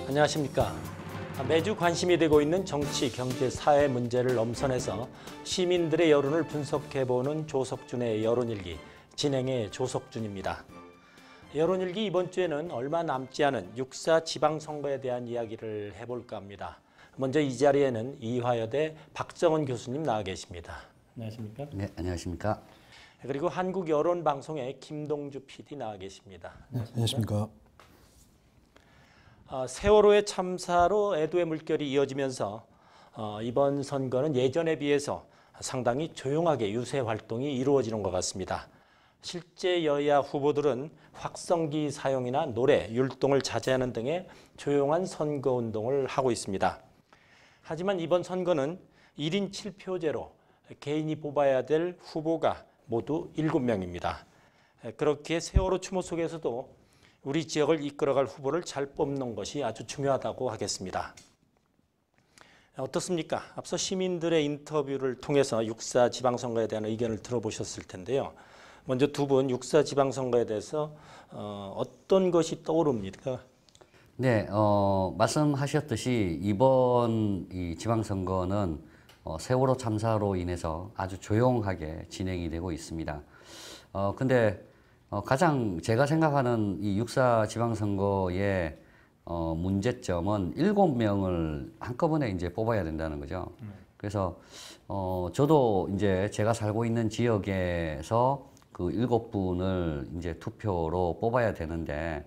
안녕하십니까. 매주 관심이 되고 있는 정치, 경제, 사회 문제를 엄선해서 시민들의 여론을 분석해보는 조석준의 여론일기, 진행의 조석준입니다. 여론일기 이번 주에는 얼마 남지 않은 6.4 지방선거에 대한 이야기를 해볼까 합니다. 먼저 이 자리에는 이화여대 박정원 교수님 나와 계십니다. 안녕하십니까? 네, 안녕하십니까? 그리고 한국여론방송의 김동주 PD 나와 계십니다. 네, 안녕하십니까? 세월호의 참사로 애도의 물결이 이어지면서 이번 선거는 예전에 비해서 상당히 조용하게 유세 활동이 이루어지는 것 같습니다. 실제 여야 후보들은 확성기 사용이나 노래, 율동을 자제하는 등의 조용한 선거운동을 하고 있습니다. 하지만 이번 선거는 1인 7표제로 개인이 뽑아야 될 후보가 모두 7명입니다. 그렇게 세월호 추모 속에서도 우리 지역을 이끌어갈 후보를 잘 뽑는 것이 아주 중요하다고 하겠습니다. 어떻습니까? 앞서 시민들의 인터뷰를 통해서 6.4 지방선거에 대한 의견을 들어보셨을 텐데요. 먼저 두 분 6.4 지방선거에 대해서 어떤 것이 떠오릅니까? 네, 말씀하셨듯이 이번 이 지방선거는 세월호 참사로 인해서 아주 조용하게 진행이 되고 있습니다. 근데 가장 제가 생각하는 이 6.4 지방선거의 문제점은 7명을 한꺼번에 이제 뽑아야 된다는 거죠. 그래서 저도 이제 제가 살고 있는 지역에서 그 7분을 이제 투표로 뽑아야 되는데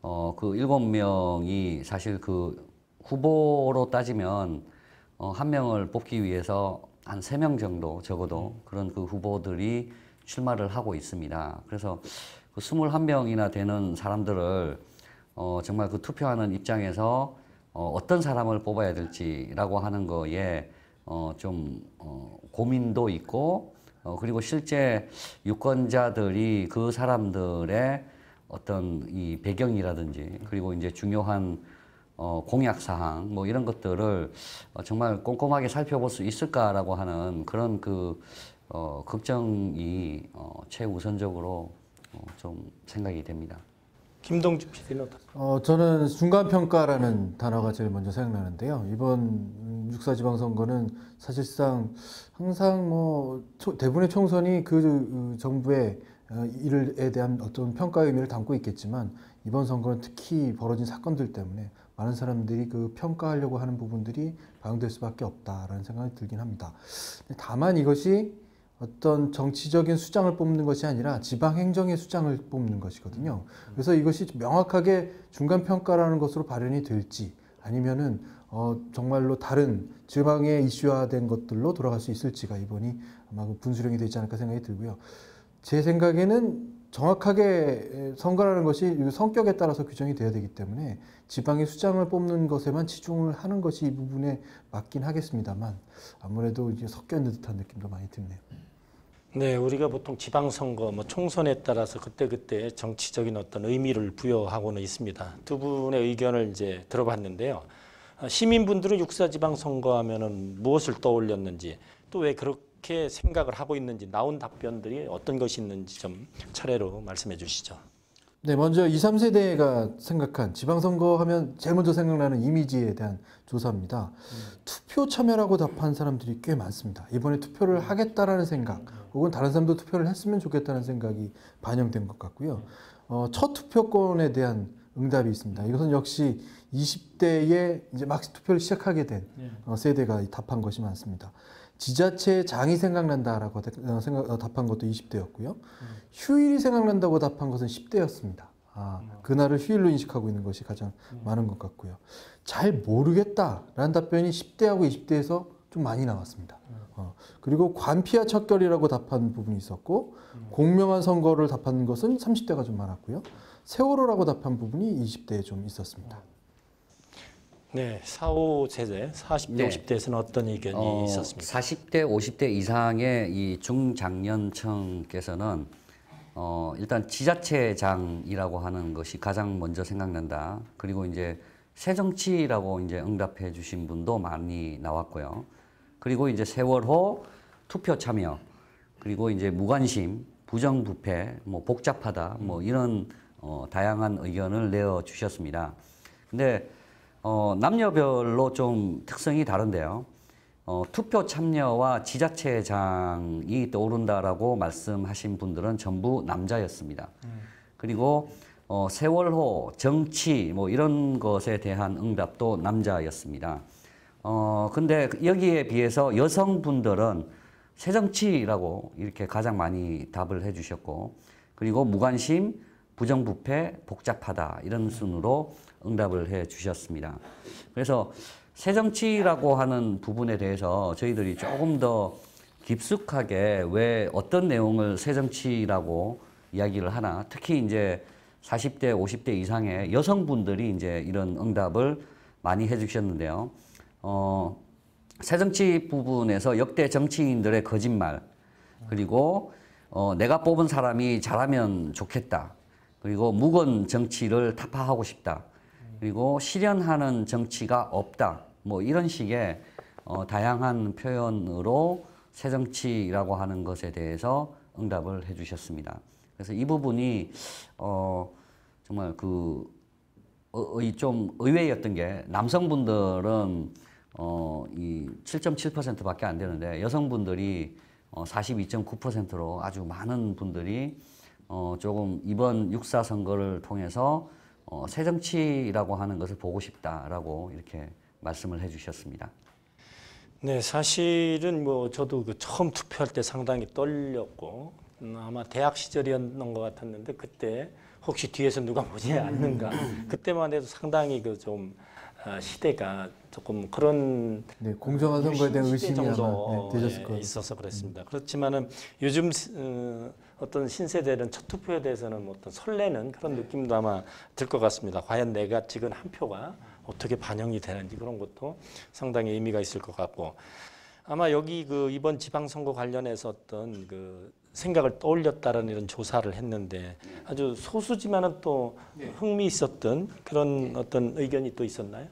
그 7명이 사실 그 후보로 따지면 한 명을 뽑기 위해서 한 3명 정도 적어도 그런 그 후보들이 출마를 하고 있습니다. 그래서 그 21명이나 되는 사람들을 정말 그 투표하는 입장에서 어떤 사람을 뽑아야 될지라고 하는 거에 좀 고민도 있고 그리고 실제 유권자들이 그 사람들의 어떤 이 배경이라든지 그리고 이제 중요한 공약 사항 뭐 이런 것들을 정말 꼼꼼하게 살펴볼 수 있을까라고 하는 그런 그 걱정이 최우선적으로 좀 생각이 됩니다. 김동주 PD는 어떻습니까? 저는 중간평가라는 단어가 제일 먼저 생각나는데요. 이번 6.4 지방선거는 사실상 항상 대부분의 총선이 그 정부의 일에 대한 어떤 평가의 의미를 담고 있겠지만 이번 선거는 특히 벌어진 사건들 때문에 많은 사람들이 그 평가하려고 하는 부분들이 반영될 수밖에 없다라는 생각이 들긴 합니다. 다만 이것이 어떤 정치적인 수장을 뽑는 것이 아니라 지방행정의 수장을 뽑는 것이거든요. 그래서 이것이 명확하게 중간평가라는 것으로 발현이 될지 아니면은 정말로 다른 지방의 이슈화된 것들로 돌아갈 수 있을지가 이번이 아마 분수령이 되지 않을까 생각이 들고요. 제 생각에는 정확하게 선거라는 것이 성격에 따라서 규정이 되어야 되기 때문에 지방의 수장을 뽑는 것에만 치중을 하는 것이 이 부분에 맞긴 하겠습니다만 아무래도 이제 섞여 있는 듯한 느낌도 많이 드네요. 네, 우리가 보통 지방선거, 총선에 따라서 그때그때 정치적인 어떤 의미를 부여하고는 있습니다. 두 분의 의견을 이제 들어봤는데요. 시민분들은 6.4 지방선거 하면은 무엇을 떠올렸는지 또 왜 그렇게 생각을 하고 있는지 나온 답변들이 어떤 것이 있는지 좀 차례로 말씀해 주시죠. 네, 먼저 20, 30세대가 생각한 지방선거 하면 제일 먼저 생각나는 이미지에 대한 조사입니다. 투표 참여라고 답한 사람들이 꽤 많습니다. 이번에 투표를 하겠다라는 생각, 혹은 다른 사람도 투표를 했으면 좋겠다는 생각이 반영된 것 같고요. 첫 투표권에 대한 응답이 있습니다. 이것은 역시 20대에 이제 막 투표를 시작하게 된 세대가 답한 것이 많습니다. 지자체 장이 생각난다라고 답한 것도 20대였고요. 휴일이 생각난다고 답한 것은 10대였습니다. 그날을 휴일로 인식하고 있는 것이 가장 많은 것 같고요. 잘 모르겠다라는 답변이 10대하고 20대에서 좀 많이 나왔습니다. 그리고 관피와 척결이라고 답한 부분이 있었고 공명한 선거를 답한 것은 30대가 좀 많았고요. 세월호라고 답한 부분이 20대에 좀 있었습니다. 네, 4, 5세대, 40대, 네. 50대에서는 어떤 의견이 있었습니까? 40대, 50대 이상의 이 중장년층께서는 일단 지자체장이라고 하는 것이 가장 먼저 생각난다. 그리고 이제 새정치라고 이제 응답해 주신 분도 많이 나왔고요. 그리고 이제 세월호 투표 참여, 그리고 이제 무관심, 부정부패, 복잡하다, 이런 다양한 의견을 내어 주셨습니다. 근데 남녀별로 좀 특성이 다른데요. 투표 참여와 지자체장이 떠오른다라고 말씀하신 분들은 전부 남자였습니다. 그리고 세월호, 정치 뭐 이런 것에 대한 응답도 남자였습니다. 근데 여기에 비해서 여성분들은 새정치라고 이렇게 가장 많이 답을 해주셨고, 그리고 무관심, 부정부패, 복잡하다 이런 순으로 응답을 해주셨습니다. 그래서 새정치라고 하는 부분에 대해서 저희들이 조금 더 깊숙하게 왜 어떤 내용을 새정치라고 이야기를 하나, 특히 이제 40대, 50대 이상의 여성분들이 이제 이런 응답을 많이 해주셨는데요. 새정치 부분에서 역대 정치인들의 거짓말, 그리고 내가 뽑은 사람이 잘하면 좋겠다, 그리고 묵은 정치를 타파하고 싶다, 그리고 실현하는 정치가 없다, 뭐 이런 식의 다양한 표현으로 새정치라고 하는 것에 대해서 응답을 해주셨습니다. 그래서 이 부분이 정말 좀 의외였던 게, 남성분들은 이 7.7%밖에 안 되는데 여성분들이 42.9%로 아주 많은 분들이 조금 이번 육사 선거를 통해서 새정치라고 하는 것을 보고 싶다라고 이렇게 말씀을 해주셨습니다. 네, 사실은 뭐 저도 처음 투표할 때 상당히 떨렸고, 아마 대학 시절이었던 것 같았는데, 그때 혹시 뒤에서 누가 보지 않는가, 그때만 해도 상당히 좀 시대가 조금 그런 네, 공정한 선거에 대한 의심이 정도 아마 되셨을 거예요. 있어서 그랬습니다. 그렇지만은 요즘 어떤 신세대는 첫 투표에 대해서는 어떤 설레는 그런 느낌도 아마 들 것 같습니다. 과연 내가 찍은 한 표가 어떻게 반영이 되는지 그런 것도 상당히 의미가 있을 것 같고, 아마 여기 이번 지방선거 관련해서 어떤 생각을 떠올렸다는 이런 조사를 했는데, 아주 소수지만은 또 흥미 있었던 그런 어떤 의견이 또 있었나요?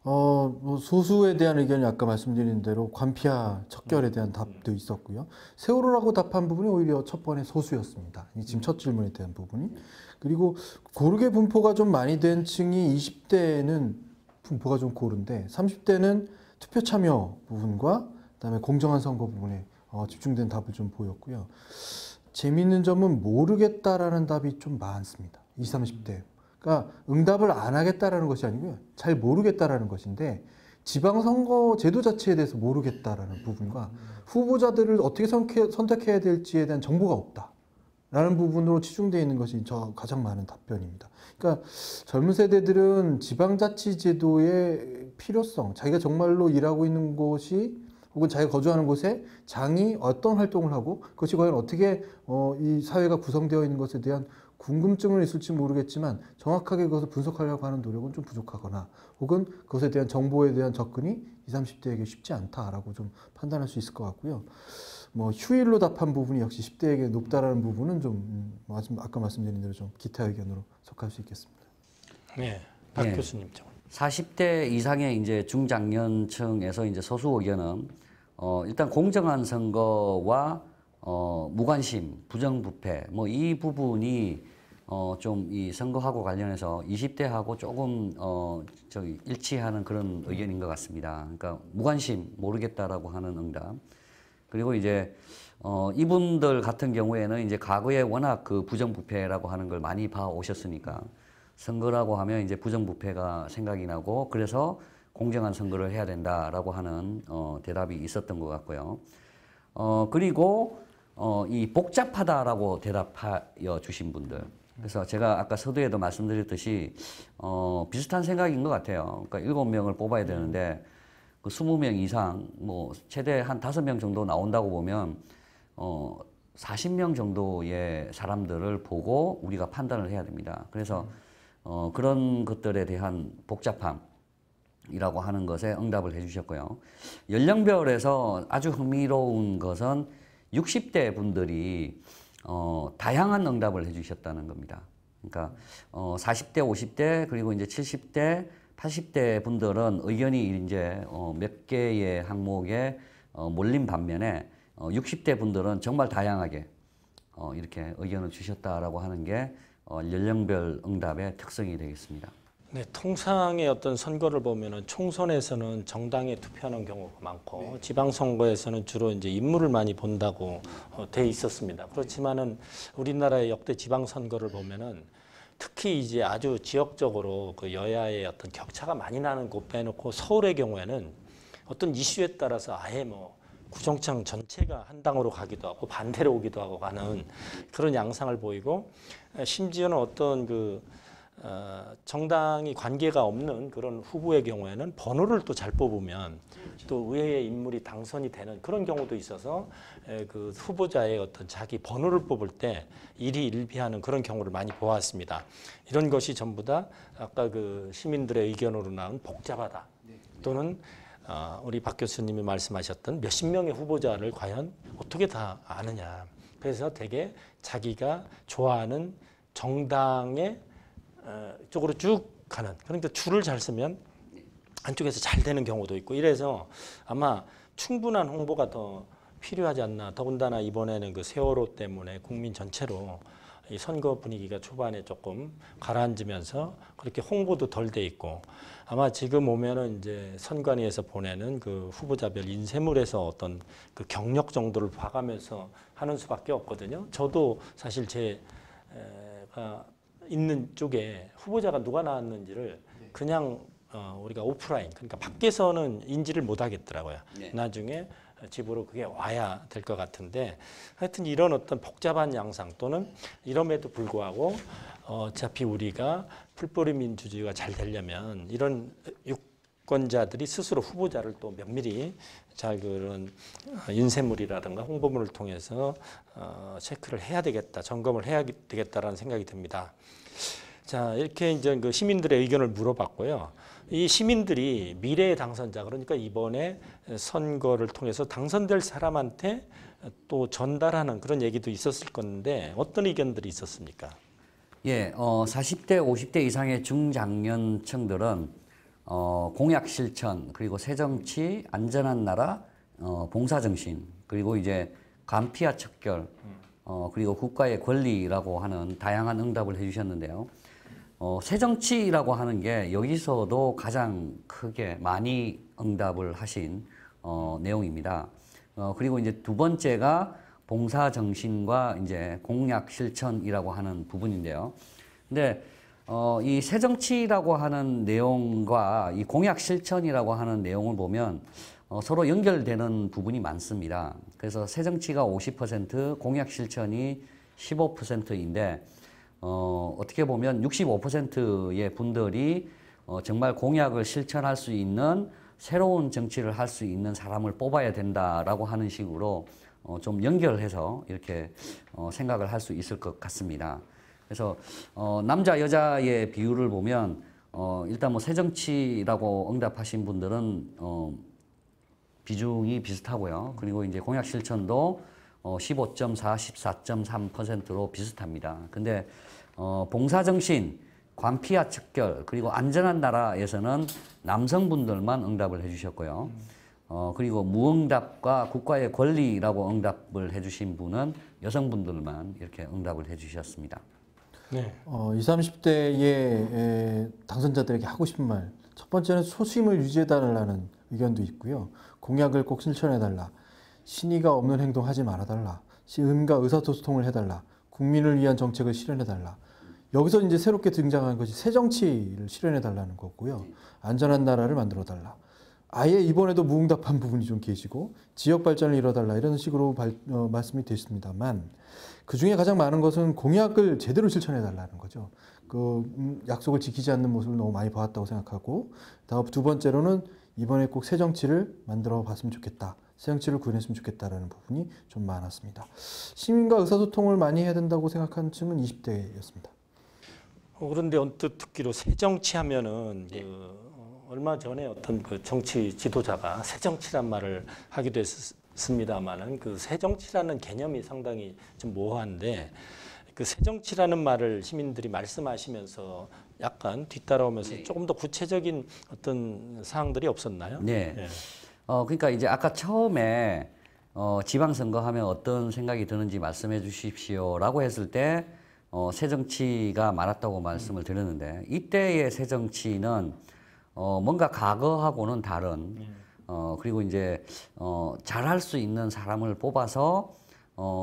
뭐 소수에 대한 의견이 아까 말씀드린 대로 관피아 척결에 대한 답도 있었고요. 세월호라고 답한 부분이 오히려 첫 번에 소수였습니다. 지금 첫 질문에 대한 부분이. 그리고 고르게 분포가 좀 많이 된 층이 20대는 분포가 좀 고른데, 30대는 투표 참여 부분과 그다음에 공정한 선거 부분에 집중된 답을 좀 보였고요. 재미있는 점은 모르겠다라는 답이 좀 많습니다. 20, 30대. 그러니까 응답을 안 하겠다라는 것이 아니고요, 잘 모르겠다라는 것인데, 지방선거 제도 자체에 대해서 모르겠다라는 부분과 후보자들을 어떻게 선택해야 될지에 대한 정보가 없다라는 부분으로 치중되어 있는 것이 가장 많은 답변입니다. 그러니까 젊은 세대들은 지방자치제도의 필요성, 자기가 정말로 일하고 있는 곳이 혹은 자기가 거주하는 곳에 장이 어떤 활동을 하고 그것이 과연 어떻게 이 사회가 구성되어 있는 것에 대한 궁금증은 있을지 모르겠지만, 정확하게 그것을 분석하려고 하는 노력은 좀 부족하거나, 혹은 그것에 대한 정보에 대한 접근이 20, 30대에게 쉽지 않다라고 좀 판단할 수 있을 것 같고요. 뭐 휴일로 답한 부분이 역시 10대에게 높다라는 부분은 좀 아까 말씀드린 대로 좀 기타 의견으로 속할 수 있겠습니다. 네, 박 네. 교수님 좀. 40대 이상의 이제 중장년층에서 이제 소수 의견은 일단 공정한 선거와 무관심, 부정부패 뭐 이 부분이 좀 이 선거하고 관련해서 20대하고 조금 일치하는 그런 의견인 것 같습니다. 그러니까 무관심, 모르겠다라고 하는 응답. 그리고 이제 이분들 같은 경우에는 이제 과거에 워낙 부정부패라고 하는 걸 많이 봐 오셨으니까, 선거라고 하면 이제 부정부패가 생각이 나고, 그래서 공정한 선거를 해야 된다라고 하는 대답이 있었던 것 같고요. 그리고 이 복잡하다라고 대답하여 주신 분들. 그래서 제가 아까 서두에도 말씀드렸듯이 비슷한 생각인 것 같아요. 그러니까 7명을 뽑아야 되는데 20명 이상, 뭐 최대 한 5명 정도 나온다고 보면 40명 정도의 사람들을 보고 우리가 판단을 해야 됩니다. 그래서 그런 것들에 대한 복잡함이라고 하는 것에 응답을 해주셨고요. 연령별에서 아주 흥미로운 것은 60대 분들이 다양한 응답을 해주셨다는 겁니다. 그러니까 40대, 50대, 그리고 이제 70대, 80대 분들은 의견이 이제 몇 개의 항목에 몰린 반면에 60대 분들은 정말 다양하게 이렇게 의견을 주셨다라고 하는 게 연령별 응답의 특성이 되겠습니다. 네, 통상의 어떤 선거를 보면은 총선에서는 정당에 투표하는 경우가 많고 지방선거에서는 주로 이제 인물을 많이 본다고 돼 있었습니다. 그렇지만은 우리나라의 역대 지방선거를 보면은 특히 이제 아주 지역적으로 그 여야의 어떤 격차가 많이 나는 곳 빼놓고 서울의 경우에는 어떤 이슈에 따라서 아예 뭐 구청장 전체가 한 당으로 가기도 하고 반대로 오기도 하고 가는 그런 양상을 보이고 심지어는 어떤 정당이 관계가 없는 그런 후보의 경우에는 번호를 또 잘 뽑으면 또 의회의 인물이 당선이 되는 그런 경우도 있어서 그 후보자의 어떤 자기 번호를 뽑을 때 일희일비하는 그런 경우를 많이 보았습니다. 이런 것이 전부 다 아까 그 시민들의 의견으로 나온 복잡하다 또는 우리 박 교수님이 말씀하셨던 몇십 명의 후보자를 과연 어떻게 다 아느냐. 그래서 되게 자기가 좋아하는 정당의 쪽으로 쭉 가는. 그러니까 줄을 잘 쓰면 안쪽에서 잘 되는 경우도 있고 이래서 아마 충분한 홍보가 더 필요하지 않나. 더군다나 이번에는 그 세월호 때문에 국민 전체로 이 선거 분위기가 초반에 조금 가라앉으면서 그렇게 홍보도 덜 돼 있고 아마 지금 오면은 이제 선관위에서 보내는 그 후보자별 인쇄물에서 어떤 그 경력 정도를 봐가면서 하는 수밖에 없거든요. 저도 사실 제가 있는 쪽에 후보자가 누가 나왔는지를 그냥 우리가 오프라인 그러니까 밖에서는 인지를 못 하겠더라고요. 나중에 집으로 그게 와야 될 것 같은데 하여튼 이런 어떤 복잡한 양상 또는 이럼에도 불구하고 어차피 우리가 풀뿌리 민주주의가 잘 되려면 이런 유권자들이 스스로 후보자를 또 면밀히 잘 그런 인쇄물이라든가 홍보물을 통해서 체크를 해야 되겠다, 점검을 해야 되겠다라는 생각이 듭니다. 자, 이렇게 이제 그 시민들의 의견을 물어봤고요. 이 시민들이 미래의 당선자, 그러니까 이번에 선거를 통해서 당선될 사람한테 또 전달하는 그런 얘기도 있었을 건데 어떤 의견들이 있었습니까? 예, 40대, 50대 이상의 중장년층들은 공약 실천, 그리고 새정치, 안전한 나라, 봉사정신, 그리고 이제 간피와 척결, 그리고 국가의 권리라고 하는 다양한 응답을 해주셨는데요. 새정치라고 하는 게 여기서도 가장 크게 많이 응답을 하신 내용입니다. 그리고 이제 두 번째가 봉사정신과 이제 공약 실천이라고 하는 부분인데요. 근데 이 새정치라고 하는 내용과 이 공약 실천이라고 하는 내용을 보면 서로 연결되는 부분이 많습니다. 그래서 새정치가 50%, 공약 실천이 15%인데 어떻게 보면 65%의 분들이 정말 공약을 실천할 수 있는 새로운 정치를 할 수 있는 사람을 뽑아야 된다라고 하는 식으로 좀 연결해서 이렇게 생각을 할 수 있을 것 같습니다. 그래서 남자 여자의 비율을 보면 일단 뭐 새정치라고 응답하신 분들은 비중이 비슷하고요. 그리고 이제 공약 실천도 15.4, 14.3%로 비슷합니다. 근데 봉사정신, 관피와 척결, 그리고 안전한 나라에서는 남성분들만 응답을 해주셨고요. 그리고 무응답과 국가의 권리라고 응답을 해주신 분은 여성분들만 이렇게 응답을 해주셨습니다. 네. 20, 30대의 당선자들에게 하고 싶은 말. 첫 번째는 소심을 유지해달라는 의견도 있고요. 공약을 꼭 실천해달라. 신의가 없는 행동하지 말아달라. 시음과 의사소통을 해달라. 국민을 위한 정책을 실현해달라. 여기서 이제 새롭게 등장한 것이 새정치를 실현해달라는 거고요. 안전한 나라를 만들어달라. 아예 이번에도 무응답한 부분이 좀 계시고 지역 발전을 이뤄달라 이런 식으로 말씀이 됐습니다만 그중에 가장 많은 것은 공약을 제대로 실천해달라는 거죠. 그 약속을 지키지 않는 모습을 너무 많이 봐왔다고 생각하고 다음 두 번째로는 이번에 꼭 새정치를 만들어 봤으면 좋겠다. 새정치를 구현했으면 좋겠다라는 부분이 좀 많았습니다. 시민과 의사소통을 많이 해야 된다고 생각하는 층은 20대였습니다. 그런데 언뜻 듣기로 새정치하면은 얼마 전에 어떤 그 정치 지도자가 새정치란 말을 하기도 했습니다만은 그 새정치라는 개념이 상당히 좀 모호한데 그 새정치라는 말을 시민들이 말씀하시면서 약간 뒤따라오면서 조금 더 구체적인 어떤 사항들이 없었나요? 네. 네. 그러니까 이제 아까 처음에 지방선거 하면 어떤 생각이 드는지 말씀해 주십시오라고 했을 때 새정치가 많았다고 말씀을 드렸는데 이때의 새정치는 뭔가 과거하고는 다른 그리고 이제 잘할 수 있는 사람을 뽑아서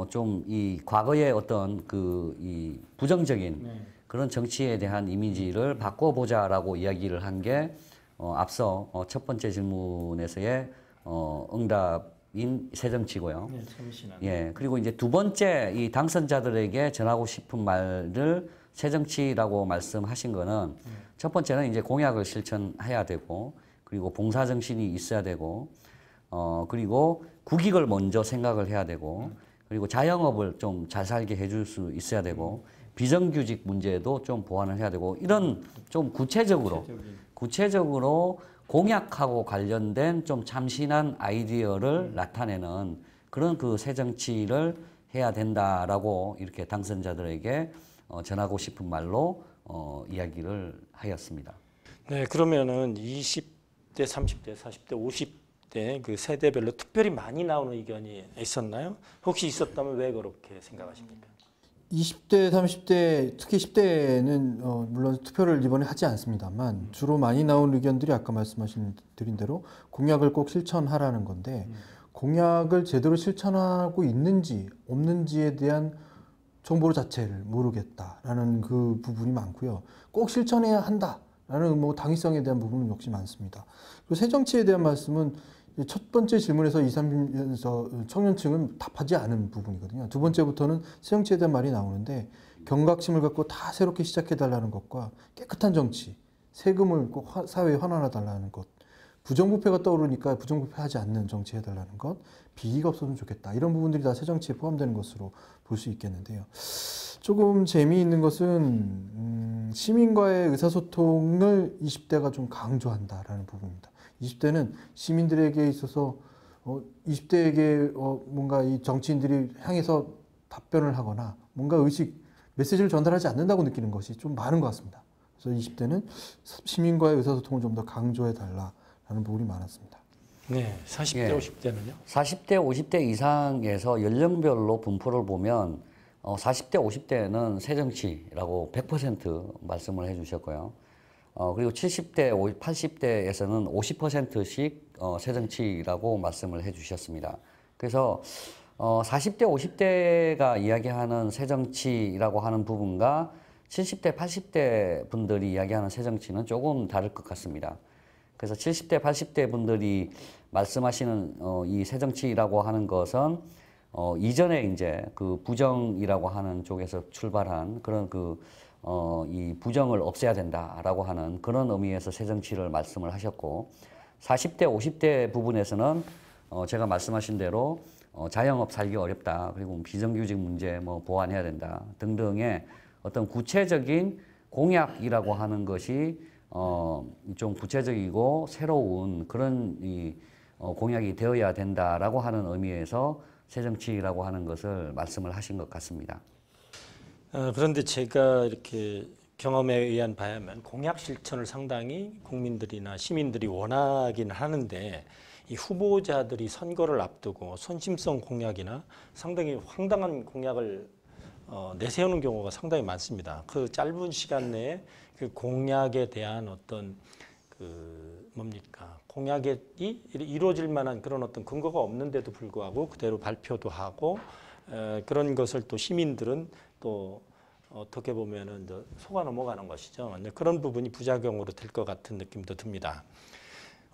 좀 이 과거의 어떤 그 이 부정적인 그런 정치에 대한 이미지를 바꿔보자라고 이야기를 한 게 앞서 첫 번째 질문에서의 응답인 새정치고요. 네, 참신하네. 예, 그리고 이제 두 번째 이 당선자들에게 전하고 싶은 말을 새정치라고 말씀하신 거는 첫 번째는 이제 공약을 실천해야 되고 그리고 봉사 정신이 있어야 되고 그리고 국익을 먼저 생각을 해야 되고 그리고 자영업을 좀 잘 살게 해줄 수 있어야 되고 비정규직 문제도 좀 보완을 해야 되고 이런 좀 구체적으로 공약하고 관련된 좀 참신한 아이디어를 나타내는 그런 그 새정치를 해야 된다라고 이렇게 당선자들에게 전하고 싶은 말로 이야기를 하였습니다. 네, 그러면은 20대, 30대, 40대, 50대 그 세대별로 특별히 많이 나오는 의견이 있었나요? 혹시 있었다면 왜 그렇게 생각하십니까? 20대, 30대, 특히 10대는 물론 투표를 이번에 하지 않습니다만 주로 많이 나온 의견들이 아까 말씀하신 드린 대로 공약을 꼭 실천하라는 건데 공약을 제대로 실천하고 있는지 없는지에 대한 정보 자체를 모르겠다라는 그 부분이 많고요. 꼭 실천해야 한다라는 뭐 당위성에 대한 부분은 역시 많습니다. 그리고 새정치에 대한 말씀은 첫 번째 질문에서 20, 30에서 청년층은 답하지 않은 부분이거든요. 두 번째부터는 새정치에 대한 말이 나오는데 경각심을 갖고 다 새롭게 시작해달라는 것과 깨끗한 정치, 세금을 꼭 사회에 환원해달라는 것, 부정부패가 떠오르니까 부정부패하지 않는 정치 해달라는 것, 비리가 없어졌으면 좋겠다. 이런 부분들이 다 새정치에 포함되는 것으로 볼 수 있겠는데요. 조금 재미있는 것은 시민과의 의사소통을 20대가 좀 강조한다라는 부분입니다. 20대는 시민들에게 있어서 20대에게 뭔가 이 정치인들이 향해서 답변을 하거나 뭔가 메시지를 전달하지 않는다고 느끼는 것이 좀 많은 것 같습니다. 그래서 20대는 시민과의 의사소통을 좀 더 강조해 달라라는 부분이 많았습니다. 네, 40대, 예. 50대는요? 40대, 50대 이상에서 연령별로 분포를 보면 40대, 50대는 새정치라고 100% 말씀을 해주셨고요. 그리고 70대, 80대에서는 50%씩 새정치라고 말씀을 해주셨습니다. 그래서 40대, 50대가 이야기하는 새정치라고 하는 부분과 70대, 80대 분들이 이야기하는 새정치는 조금 다를 것 같습니다. 그래서 70대, 80대 분들이 말씀하시는 이 새정치라고 하는 것은 이전에 이제 그 부정이라고 하는 쪽에서 출발한 그런 이 부정을 없애야 된다라고 하는 그런 의미에서 새정치를 말씀을 하셨고 40대, 50대 부분에서는 제가 말씀하신 대로 자영업 살기 어렵다. 그리고 비정규직 문제 뭐 보완해야 된다. 등등의 어떤 구체적인 공약이라고 하는 것이 좀 구체적이고 새로운 그런 공약이 되어야 된다라고 하는 의미에서 새정치라고 하는 것을 말씀을 하신 것 같습니다. 그런데 제가 이렇게 경험에 의한 바에는 공약 실천을 상당히 국민들이나 시민들이 원하긴 하는데 이 후보자들이 선거를 앞두고 선심성 공약이나 상당히 황당한 공약을 내세우는 경우가 상당히 많습니다. 그 짧은 시간 내에 그 공약에 대한 어떤 공약이 이루어질 만한 그런 어떤 근거가 없는데도 불구하고 그대로 발표도 하고 그런 것을 또 시민들은 또 어떻게 보면은 속아 넘어가는 것이죠. 그런 부분이 부작용으로 될 것 같은 느낌도 듭니다.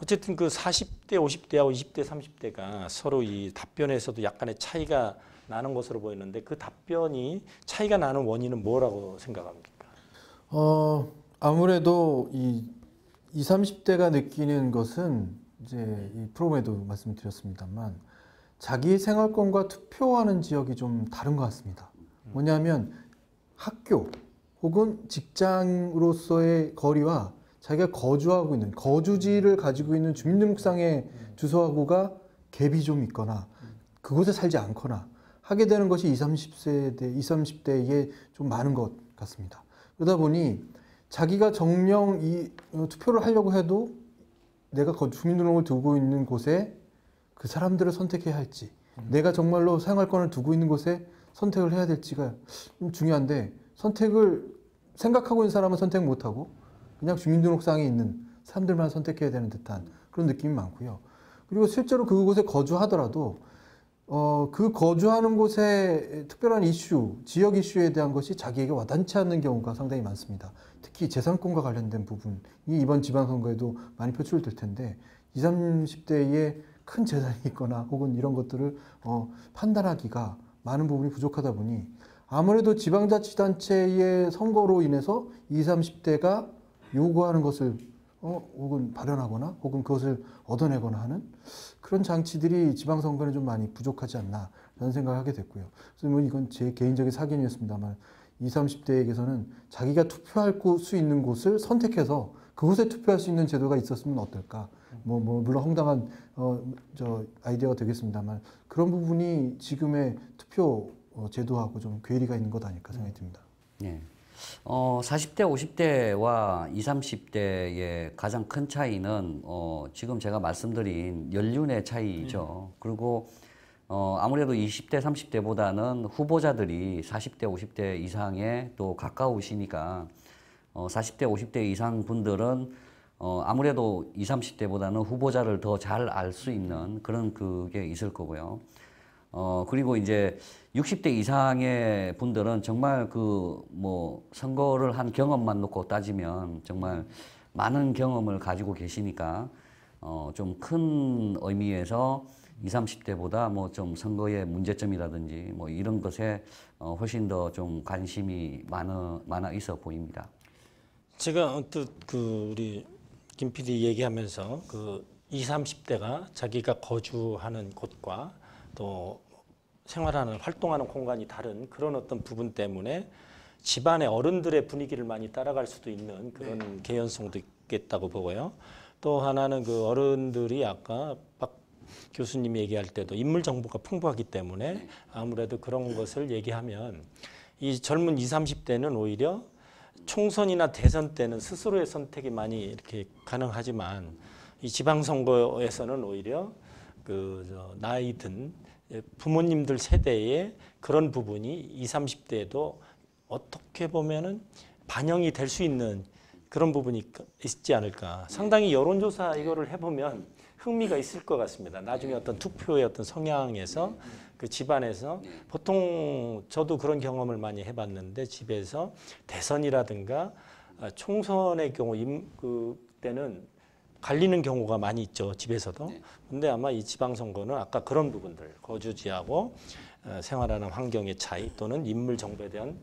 어쨌든 그 40대, 50대하고 20대, 30대가 서로 이 답변에서도 약간의 차이가 나는 것으로 보이는데 그 답변이 차이가 나는 원인은 뭐라고 생각합니까? 아무래도 이 20, 30대가 느끼는 것은 이제 이 프로그램에도 말씀드렸습니다만 자기의 생활권과 투표하는 지역이 좀 다른 것 같습니다. 뭐냐면 학교 혹은 직장으로서의 거리와 자기가 거주하고 있는 거주지를 가지고 있는 주민등록상의 주소하고가 갭이 좀 있거나 그곳에 살지 않거나 하게 되는 것이 20, 30대에 좀 많은 것 같습니다. 그러다 보니 자기가 정령 투표를 하려고 해도 내가 주민등록을 두고 있는 곳에 그 사람들을 선택해야 할지 내가 정말로 생활권을 두고 있는 곳에 선택을 해야 될지가 좀 중요한데 선택을 생각하고 있는 사람은 선택 못하고 그냥 주민등록상에 있는 사람들만 선택해야 되는 듯한 그런 느낌이 많고요. 그리고 실제로 그곳에 거주하더라도 그 거주하는 곳의 특별한 이슈, 지역 이슈에 대한 것이 자기에게 와닿지 않는 경우가 상당히 많습니다. 특히 재산권과 관련된 부분이 이번 지방선거에도 많이 표출될 텐데 20, 30대에 큰 재산이 있거나 혹은 이런 것들을 판단하기가 많은 부분이 부족하다 보니 아무래도 지방자치단체의 선거로 인해서 20, 30대가 요구하는 것을 혹은 발현하거나 혹은 그것을 얻어내거나 하는 그런 장치들이 지방선거는 좀 많이 부족하지 않나 라는 생각을 하게 됐고요. 그래서 뭐 이건 제 개인적인 사견이었습니다만 20, 30대에게서는 자기가 투표할 수 있는 곳을 선택해서 그곳에 투표할 수 있는 제도가 있었으면 어떨까. 물론 황당한 아이디어가 되겠습니다만 그런 부분이 지금의 투표 제도하고 좀 괴리가 있는 것 아닐까 생각이 듭니다. 네. 40대, 50대와 20, 30대의 가장 큰 차이는 지금 제가 말씀드린 연륜의 차이죠. 그리고 아무래도 20대, 30대보다는 후보자들이 40대, 50대 이상에 또 가까우시니까 40대, 50대 이상 분들은 아무래도 20, 30대보다는 후보자를 더 잘 알 수 있는 그런 그게 있을 거고요. 그리고 이제 60대 이상의 분들은 정말 선거를 한 경험만 놓고 따지면 정말 많은 경험을 가지고 계시니까 좀 큰 의미에서 20, 30대보다 좀 선거의 문제점이라든지 이런 것에 훨씬 더 좀 관심이 많아 있어 보입니다. 제가 언뜻 우리 김 PD 얘기하면서 20, 30대가 자기가 거주하는 곳과 또 생활하는 활동하는 공간이 다른 그런 어떤 부분 때문에 집안의 어른들의 분위기를 많이 따라갈 수도 있는 그런 개연성도 있겠다고 보고요. 또 하나는 그 어른들이 아까 박 교수님이 얘기할 때도 인물 정보가 풍부하기 때문에 아무래도 그런 것을 얘기하면 이 젊은 20, 30대는 오히려 총선이나 대선 때는 스스로의 선택이 많이 이렇게 가능하지만 이 지방선거에서는 오히려 나이 든 부모님들 세대의 그런 부분이 20, 30대에도 어떻게 보면은 반영이 될 수 있는 그런 부분이 있지 않을까. 상당히 여론조사 이거를 해보면 흥미가 있을 것 같습니다. 나중에 어떤 투표의 어떤 성향에서 그 집안에서 보통 저도 그런 경험을 많이 해봤는데 집에서 대선이라든가 총선의 경우 그때는 갈리는 경우가 많이 있죠. 집에서도. 근데 아마 이 지방선거는 아까 그런 부분들 거주지하고 생활하는 환경의 차이 또는 인물 정보에 대한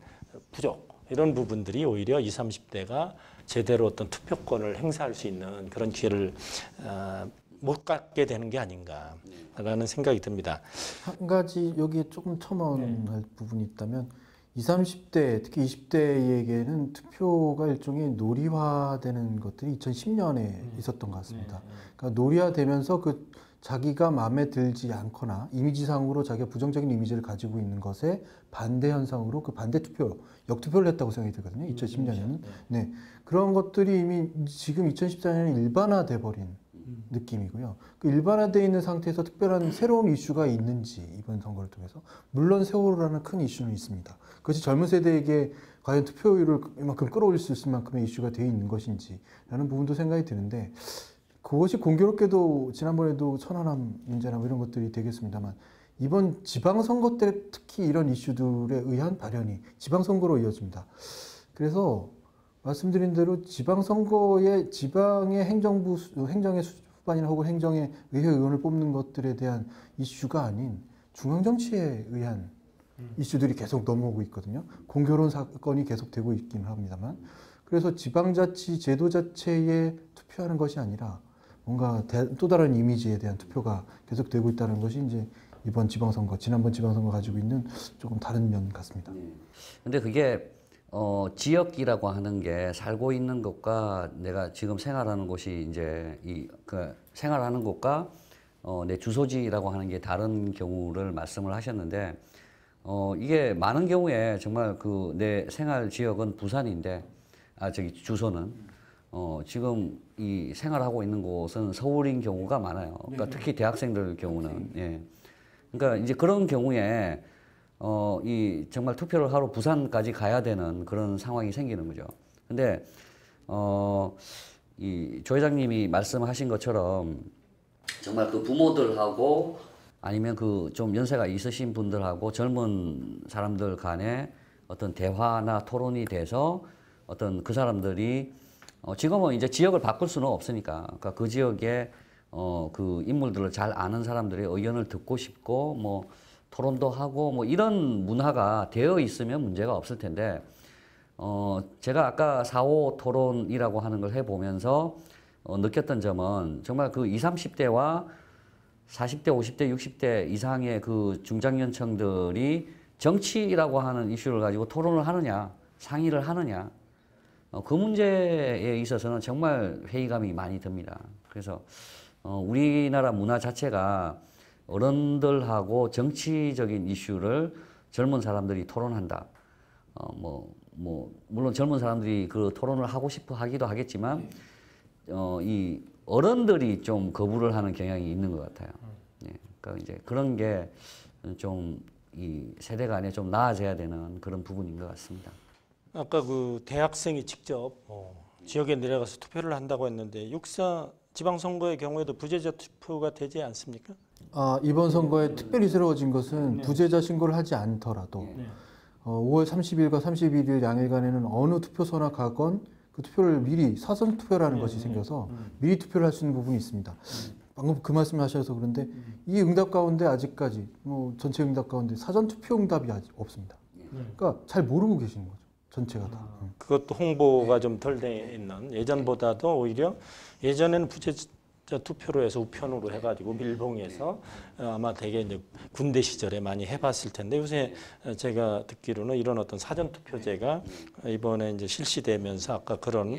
부족 이런 부분들이 오히려 20, 30대가 제대로 어떤 투표권을 행사할 수 있는 그런 기회를 못 갖게 되는 게 아닌가라는 생각이 듭니다. 한 가지 여기에 조금 첨언할 부분이 있다면 20, 30대 특히 20대에게는 투표가 일종의 놀이화되는 것들이 2010년에 있었던 것 같습니다. 그러니까 놀이화되면서 자기가 마음에 들지 않거나 이미지상으로 자기가 부정적인 이미지를 가지고 있는 것에 반대 현상으로 반대 투표, 역투표를 했다고 생각이 들거든요. 2010년에는. 네. 그런 것들이 이미 지금 2014년에 일반화돼 버린 느낌이고요. 그 일반화되어 있는 상태에서 특별한 새로운 이슈가 있는지 이번 선거를 통해서 물론 세월호라는 큰 이슈는 있습니다. 그것이 젊은 세대에게 과연 투표율을 이만큼 끌어올릴 수 있을 만큼의 이슈가 되어 있는 것인지라는 부분도 생각이 드는데 그것이 공교롭게도 지난번에도 천안함 문제나 이런 것들이 되겠습니다만 이번 지방선거 때 특히 이런 이슈들에 의한 발현이 지방선거로 이어집니다. 그래서 말씀드린 대로 지방선거에 지방의 행정의 수반이나 혹은 행정의 의회 의원을 뽑는 것들에 대한 이슈가 아닌 중앙정치에 의한 이슈들이 계속 넘어오고 있거든요. 공교로운 사건이 계속되고 있긴 합니다만. 그래서 지방자치 제도 자체에 투표하는 것이 아니라 뭔가 또 다른 이미지에 대한 투표가 계속되고 있다는 것이 이제 이번 지방선거, 지난번 지방선거 가지고 있는 조금 다른 면 같습니다. 근데 그게 지역이라고 하는 게 살고 있는 곳과 내가 지금 생활하는 곳이 이제 생활하는 곳과 내 주소지라고 하는 게 다른 경우를 말씀을 하셨는데 이게 많은 경우에 정말 내 생활 지역은 부산인데 주소는 지금 이 생활하고 있는 곳은 서울인 경우가 많아요. 그러니까 특히 대학생들 경우는 예. 그러니까 이제 그런 경우에 이 정말 투표를 하러 부산까지 가야 되는 그런 상황이 생기는 거죠. 근데 이 조 회장님이 말씀하신 것처럼 정말 그 부모들하고 아니면 그 좀 연세가 있으신 분들하고 젊은 사람들 간에 어떤 대화나 토론이 돼서 어떤 그 사람들이 지금은 이제 지역을 바꿀 수는 없으니까 그러니까 그 지역에 그 인물들을 잘 아는 사람들의 의견을 듣고 싶고 뭐 토론도 하고 뭐 이런 문화가 되어 있으면 문제가 없을 텐데 제가 아까 4.5 토론이라고 하는 걸 해보면서 느꼈던 점은 정말 그 20, 30대와 40대, 50대, 60대 이상의 그 중장년층들이 정치라고 하는 이슈를 가지고 토론을 하느냐, 상의를 하느냐, 그 문제에 있어서는 정말 회의감이 많이 듭니다. 그래서 우리나라 문화 자체가 어른들하고 정치적인 이슈를 젊은 사람들이 토론한다. 물론 젊은 사람들이 그 토론을 하고 싶어 하기도 하겠지만, 이 어른들이 좀 거부를 하는 경향이 있는 것 같아요. 예, 그러니까 이제 그런 게 좀 이 세대 간에 좀 나아져야 되는 그런 부분인 것 같습니다. 아까 그 대학생이 직접 지역에 내려가서 투표를 한다고 했는데 6.4 지방선거의 경우에도 부재자 투표가 되지 않습니까? 이번 선거에 특별히 새로워진 것은 부재자 신고를 하지 않더라도 5월 30일과 31일 양일간에는 어느 투표소나 가건 그 투표를 미리 사전 투표라는 것이 생겨서 미리 투표를 할 수 있는 부분이 있습니다. 방금 그 말씀하셔서 그런데 이 응답 가운데 아직까지 전체 응답 가운데 사전 투표 응답이 아직 없습니다. 그러니까 잘 모르고 계시는 거죠. 전체가 다. 그것도 홍보가 좀 덜 돼 있는 예전보다도 오히려 예전에는 부재자 투표로 해서 우편으로 해가지고 밀봉해서 아마 되게 이제 군대 시절에 많이 해봤을 텐데 요새 제가 듣기로는 이런 어떤 사전 투표제가 이번에 이제 실시되면서 아까 그런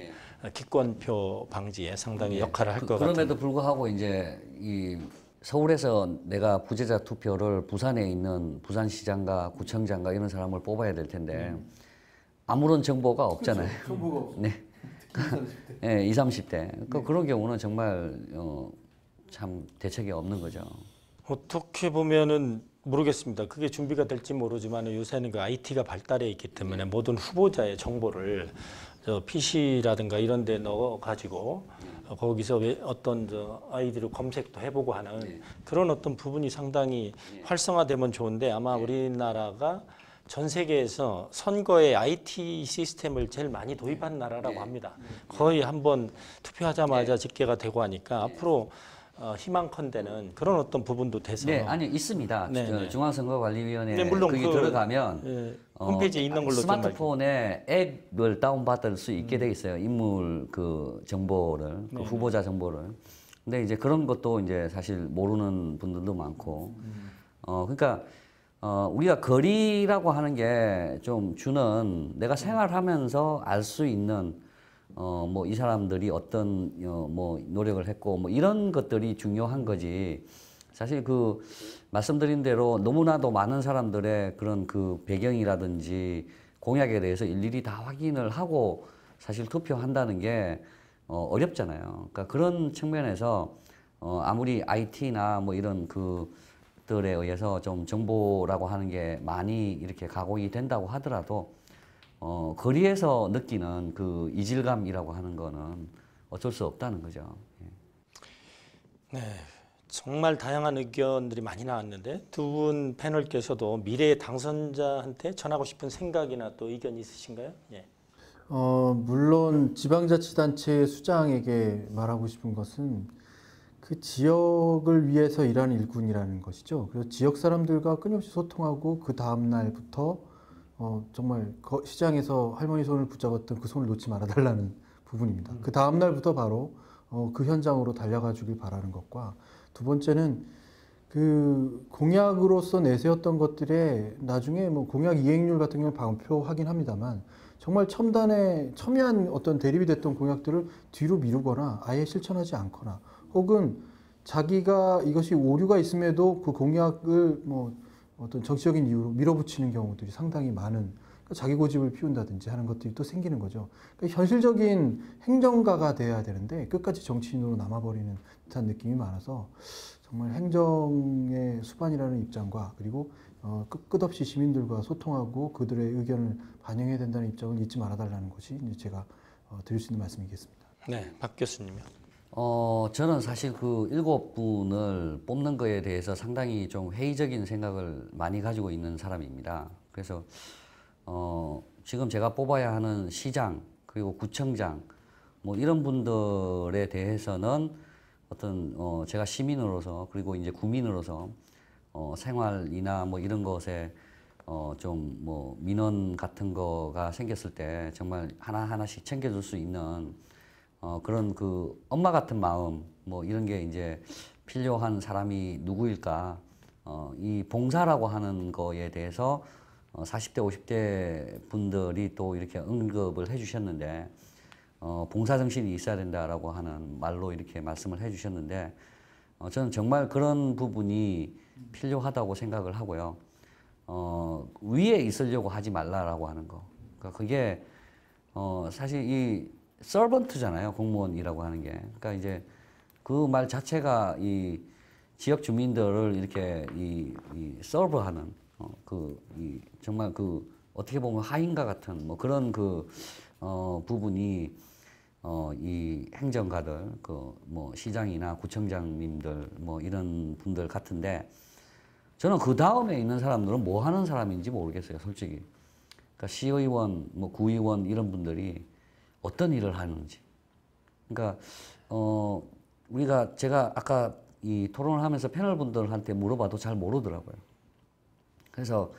기권표 방지에 상당히 역할을 할 것 같아요. 그럼에도 불구하고 이제 이 서울에서 내가 부재자 투표를 부산에 있는 부산시장과 구청장과 이런 사람을 뽑아야 될 텐데 아무런 정보가 없잖아요. 그렇죠. 정보가 없어요. 네. 네, 20, 30대. 그러니까 그런 경우는 정말 참 대책이 없는 거죠. 어떻게 보면은 모르겠습니다. 그게 준비가 될지 모르지만 요새는 그 IT가 발달해 있기 때문에 모든 후보자의 정보를 PC라든가 이런 데 넣어 가지고 거기서 어떤 아이디로 검색도 해보고 하는 그런 어떤 부분이 상당히 활성화되면 좋은데 아마 우리나라가 전 세계에서 선거에 IT 시스템을 제일 많이 도입한 나라라고 합니다. 거의 한번 투표하자마자 집계가 되고 하니까 앞으로 희망컨대는 그런 어떤 부분도 돼서 네, 아니 있습니다. 네. 중앙선거관리위원회 네, 물론 거기 들어가면 홈페이지에 있는 걸로 좀 스마트폰에 앱을 다운받을 수 있게 돼 있어요. 인물 그 정보를, 그 후보자 정보를. 근데 이제 그런 것도 이제 사실 모르는 분들도 많고, 그러니까. 우리가 거리라고 하는 게 좀 주는 내가 생활하면서 알 수 있는 뭐 이 사람들이 어떤 뭐 노력을 했고 뭐 이런 것들이 중요한 거지. 사실 그 말씀드린 대로 너무나도 많은 사람들의 그런 그 배경이라든지 공약에 대해서 일일이 다 확인을 하고 사실 투표한다는 게 어렵잖아요. 그러니까 그런 측면에서 아무리 IT나 뭐 이런 들에 의해서 좀 정보라고 하는 게 많이 이렇게 가공이 된다고 하더라도 거리에서 느끼는 그 이질감이라고 하는 거는 어쩔 수 없다는 거죠. 네, 정말 다양한 의견들이 많이 나왔는데 두 분 패널께서도 미래의 당선자한테 전하고 싶은 생각이나 또 의견이 있으신가요? 예. 물론 지방자치단체 수장에게 말하고 싶은 것은 그 지역을 위해서 일하는 일꾼이라는 것이죠. 그래서 지역 사람들과 끊임없이 소통하고 그 다음 날부터 정말 시장에서 할머니 손을 붙잡았던 그 손을 놓지 말아달라는 부분입니다. 그 다음 날부터 바로 그 현장으로 달려가 주길 바라는 것과 두 번째는 그 공약으로서 내세웠던 것들에 나중에 뭐 공약 이행률 같은 경우는 발표하긴 합니다만 정말 첨예한 어떤 대립이 됐던 공약들을 뒤로 미루거나 아예 실천하지 않거나 혹은 자기가 이것이 오류가 있음에도 그 공약을 뭐 어떤 정치적인 이유로 밀어붙이는 경우들이 상당히 많은 자기 고집을 피운다든지 하는 것들이 또 생기는 거죠. 그러니까 현실적인 행정가가 돼야 되는데 끝까지 정치인으로 남아버리는 듯한 느낌이 많아서 정말 행정의 수반이라는 입장과 그리고 끝없이 시민들과 소통하고 그들의 의견을 반영해야 된다는 입장을 잊지 말아달라는 것이 이제 제가 드릴 수 있는 말씀이겠습니다. 네, 박 교수님요. 저는 사실 그 7분을 뽑는 거에 대해서 상당히 좀 회의적인 생각을 많이 가지고 있는 사람입니다. 그래서 지금 제가 뽑아야 하는 시장 그리고 구청장 뭐 이런 분들에 대해서는 어떤 제가 시민으로서 그리고 이제 국민으로서 생활이나 뭐 이런 것에 좀 뭐 민원 같은 거가 생겼을 때 정말 하나하나씩 챙겨줄 수 있는 그런 그 엄마 같은 마음 뭐 이런 게 이제 필요한 사람이 누구일까? 이 봉사라고 하는 거에 대해서 40대, 50대 분들이 또 이렇게 언급을 해주셨는데 봉사 정신이 있어야 된다라고 하는 말로 이렇게 말씀을 해주셨는데 저는 정말 그런 부분이 필요하다고 생각을 하고요. 위에 있으려고 하지 말라라고 하는 거. 그러니까 그게 사실 이 서번트잖아요. 공무원이라고 하는 게. 그러니까 이제 그 말 자체가 이 지역 주민들을 이렇게 이 서브하는 정말 그 어떻게 보면 하인과 같은 뭐 그런 그 부분이 이 행정가들 그 뭐 시장이나 구청장님들 뭐 이런 분들 같은데 저는 그 다음에 있는 사람들은 뭐 하는 사람인지 모르겠어요, 솔직히. 그러니까 시의원, 뭐 구의원 이런 분들이 어떤 일을 하는지. 그러니까 제가 아까 이 토론을 하면서 패널 분들한테 물어봐도 잘 모르더라고요. 그래서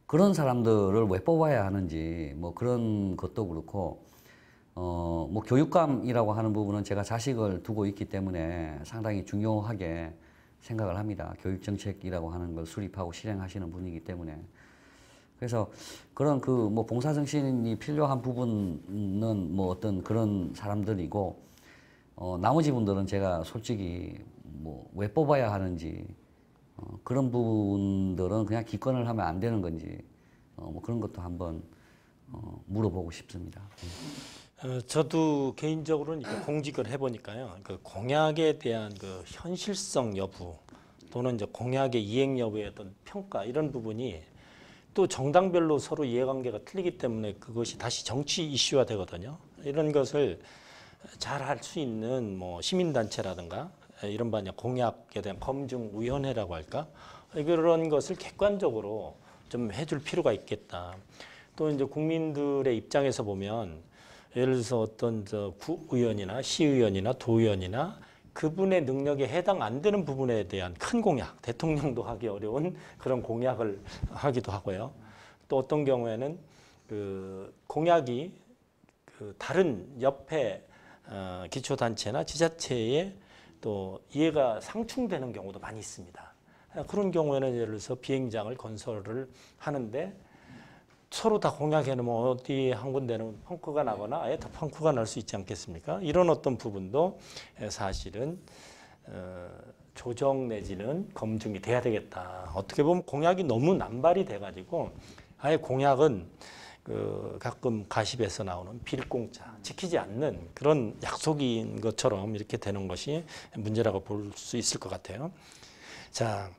그런 사람들을 왜 뽑아야 하는지 뭐 그런 것도 그렇고 뭐 교육감이라고 하는 부분은 제가 자식을 두고 있기 때문에 상당히 중요하게 생각을 합니다. 교육정책이라고 하는 걸 수립하고 실행하시는 분이기 때문에. 그래서 그런 그 뭐 봉사정신이 필요한 부분은 뭐 어떤 그런 사람들이고, 나머지 분들은 제가 솔직히 뭐 왜 뽑아야 하는지, 그런 부분들은 그냥 기권을 하면 안 되는 건지, 뭐 그런 것도 한번 물어보고 싶습니다. 저도 개인적으로는 이렇게 공직을 해보니까요, 그 공약에 대한 그 현실성 여부 또는 이제 공약의 이행 여부의 어떤 평가 이런 부분이 또 정당별로 서로 이해관계가 틀리기 때문에 그것이 다시 정치 이슈화 되거든요. 이런 것을 잘 할 수 있는 뭐 시민단체라든가 이른바 공약에 대한 검증위원회라고 할까? 그런 것을 객관적으로 좀 해줄 필요가 있겠다. 또 이제 국민들의 입장에서 보면 예를 들어서 어떤 구의원이나 시의원이나 도의원이나 그분의 능력에 해당 안 되는 부분에 대한 큰 공약, 대통령도 하기 어려운 그런 공약을 하기도 하고요. 또 어떤 경우에는 그 공약이 그 다른 옆에 기초단체나 지자체에 또 이해가 상충되는 경우도 많이 있습니다. 그런 경우에는 예를 들어서 비행장을 건설을 하는데 서로 다 공약해놓으면 어디 한 군데는 펑크가 나거나 아예 다 펑크가 날 수 있지 않겠습니까? 이런 어떤 부분도 사실은 조정 내지는 검증이 돼야 되겠다. 어떻게 보면 공약이 너무 남발이 돼가지고 아예 공약은 그 가끔 가십에서 나오는 빌공짜, 지키지 않는 그런 약속인 것처럼 이렇게 되는 것이 문제라고 볼 수 있을 것 같아요. 자,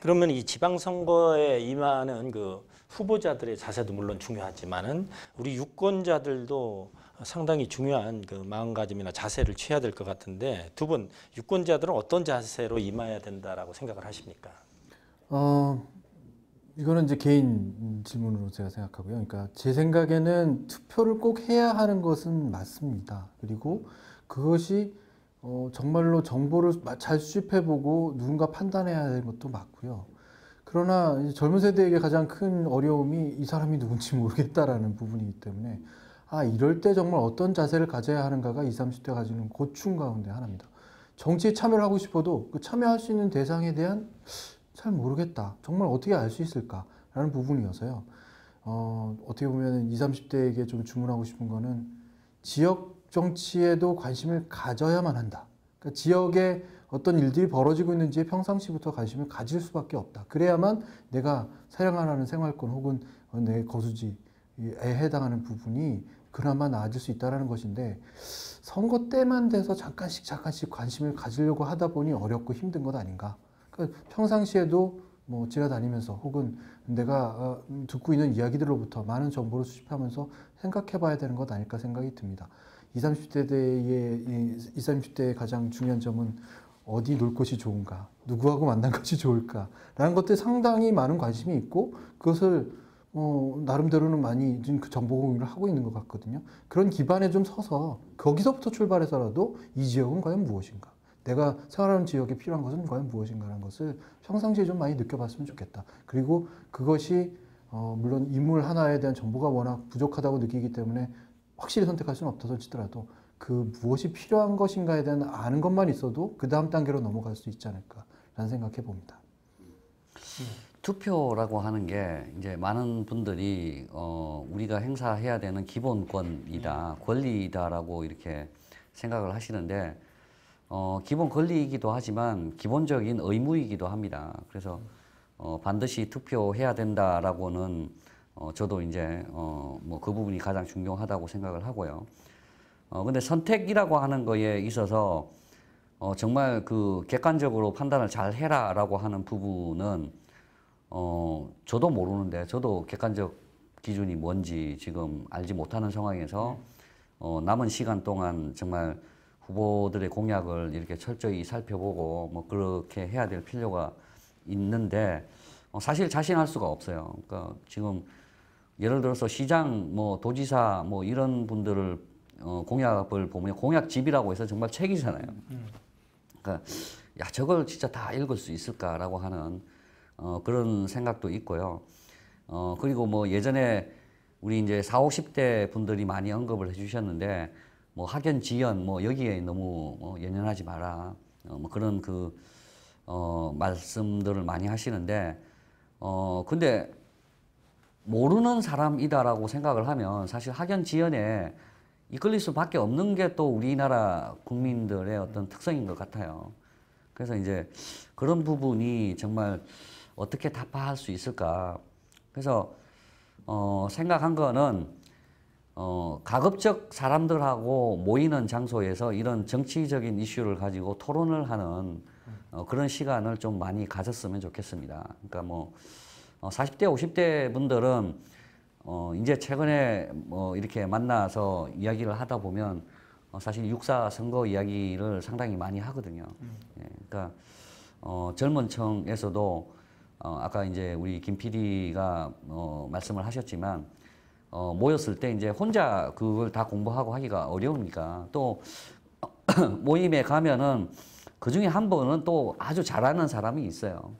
그러면 이 지방선거에 임하는 그 후보자들의 자세도 물론 중요하지만은 우리 유권자들도 상당히 중요한 그 마음가짐이나 자세를 취해야 될 것 같은데 두 분 유권자들은 어떤 자세로 임해야 된다라고 생각을 하십니까? 이거는 이제 개인 질문으로 제가 생각하고요. 그러니까 제 생각에는 투표를 꼭 해야 하는 것은 맞습니다. 그리고 그것이 정말로 정보를 잘 수집해보고 누군가 판단해야 하는 것도 맞고요. 그러나 이제 젊은 세대에게 가장 큰 어려움이 이 사람이 누군지 모르겠다라는 부분이기 때문에 이럴 때 정말 어떤 자세를 가져야 하는가가 20, 30대 가지는 고충 가운데 하나입니다. 정치에 참여를 하고 싶어도 그 참여할 수 있는 대상에 대한 잘 모르겠다. 정말 어떻게 알 수 있을까라는 부분이어서요. 어떻게 보면 20, 30대에게 좀 주문하고 싶은 거는 지역 정치에도 관심을 가져야만 한다. 그러니까 지역에 어떤 일들이 벌어지고 있는지에 평상시부터 관심을 가질 수밖에 없다. 그래야만 내가 사용하는 생활권 혹은 내 거주지에 해당하는 부분이 그나마 나아질 수 있다는 것인데 선거 때만 돼서 잠깐씩 관심을 가지려고 하다 보니 어렵고 힘든 것 아닌가. 그러니까 평상시에도 뭐 지나다니면서 혹은 내가 듣고 있는 이야기들로부터 많은 정보를 수집하면서 생각해봐야 되는 것 아닐까 생각이 듭니다. 20, 30대의 가장 중요한 점은 어디 놀 곳이 좋은가, 누구하고 만난 것이 좋을까라는 것들에 상당히 많은 관심이 있고 그것을 나름대로는 많이 지금 그 정보 공유를 하고 있는 것 같거든요. 그런 기반에 좀 서서 거기서부터 출발해서라도 이 지역은 과연 무엇인가, 내가 생활하는 지역에 필요한 것은 과연 무엇인가라는 것을 평상시에 좀 많이 느껴봤으면 좋겠다. 그리고 그것이 물론 인물 하나에 대한 정보가 워낙 부족하다고 느끼기 때문에 확실히 선택할 수는 없다고 치더라도 그 무엇이 필요한 것인가에 대한 아는 것만 있어도 그 다음 단계로 넘어갈 수 있지 않을까라는 생각해 봅니다. 투표라고 하는 게 이제 많은 분들이 우리가 행사해야 되는 기본권이다, 권리다라고 이렇게 생각을 하시는데 기본 권리이기도 하지만 기본적인 의무이기도 합니다. 그래서 반드시 투표해야 된다라고는 저도 이제 뭐 그 부분이 가장 중요하다고 생각을 하고요. 근데 선택이라고 하는 거에 있어서 정말 그 객관적으로 판단을 잘 해라라고 하는 부분은 저도 모르는데, 저도 객관적 기준이 뭔지 지금 알지 못하는 상황에서 남은 시간 동안 정말 후보들의 공약을 이렇게 철저히 살펴보고 뭐 그렇게 해야 될 필요가 있는데 사실 자신할 수가 없어요. 그러니까 지금 예를 들어서 시장, 뭐 도지사, 뭐 이런 분들을 공약을 보면 공약집이라고 해서 정말 책이잖아요. 그러니까 야, 저걸 진짜 다 읽을 수 있을까라고 하는 그런 생각도 있고요. 그리고 뭐 예전에 우리 이제 40, 50대 분들이 많이 언급을 해주셨는데 뭐 학연, 지연, 뭐 여기에 너무 연연하지 마라. 뭐 그런 말씀들을 많이 하시는데, 근데 모르는 사람이다라고 생각을 하면 사실 학연, 지연에 이끌릴 수밖에 없는 게 또 우리나라 국민들의 어떤 특성인 것 같아요. 그래서 이제 그런 부분이 정말 어떻게 타파할 수 있을까. 그래서 생각한 거는 가급적 사람들하고 모이는 장소에서 이런 정치적인 이슈를 가지고 토론을 하는 그런 시간을 좀 많이 가졌으면 좋겠습니다. 그러니까 뭐 40대, 50대 분들은 이제 최근에 뭐 이렇게 만나서 이야기를 하다 보면 사실 6.4 선거 이야기를 상당히 많이 하거든요. 예, 그러니까 젊은 층에서도 아까 이제 우리 김 PD가 말씀을 하셨지만 모였을 때 이제 혼자 그걸 다 공부하고 하기가 어려우니까 또 모임에 가면은 그 중에 한 분은 또 아주 잘하는 사람이 있어요.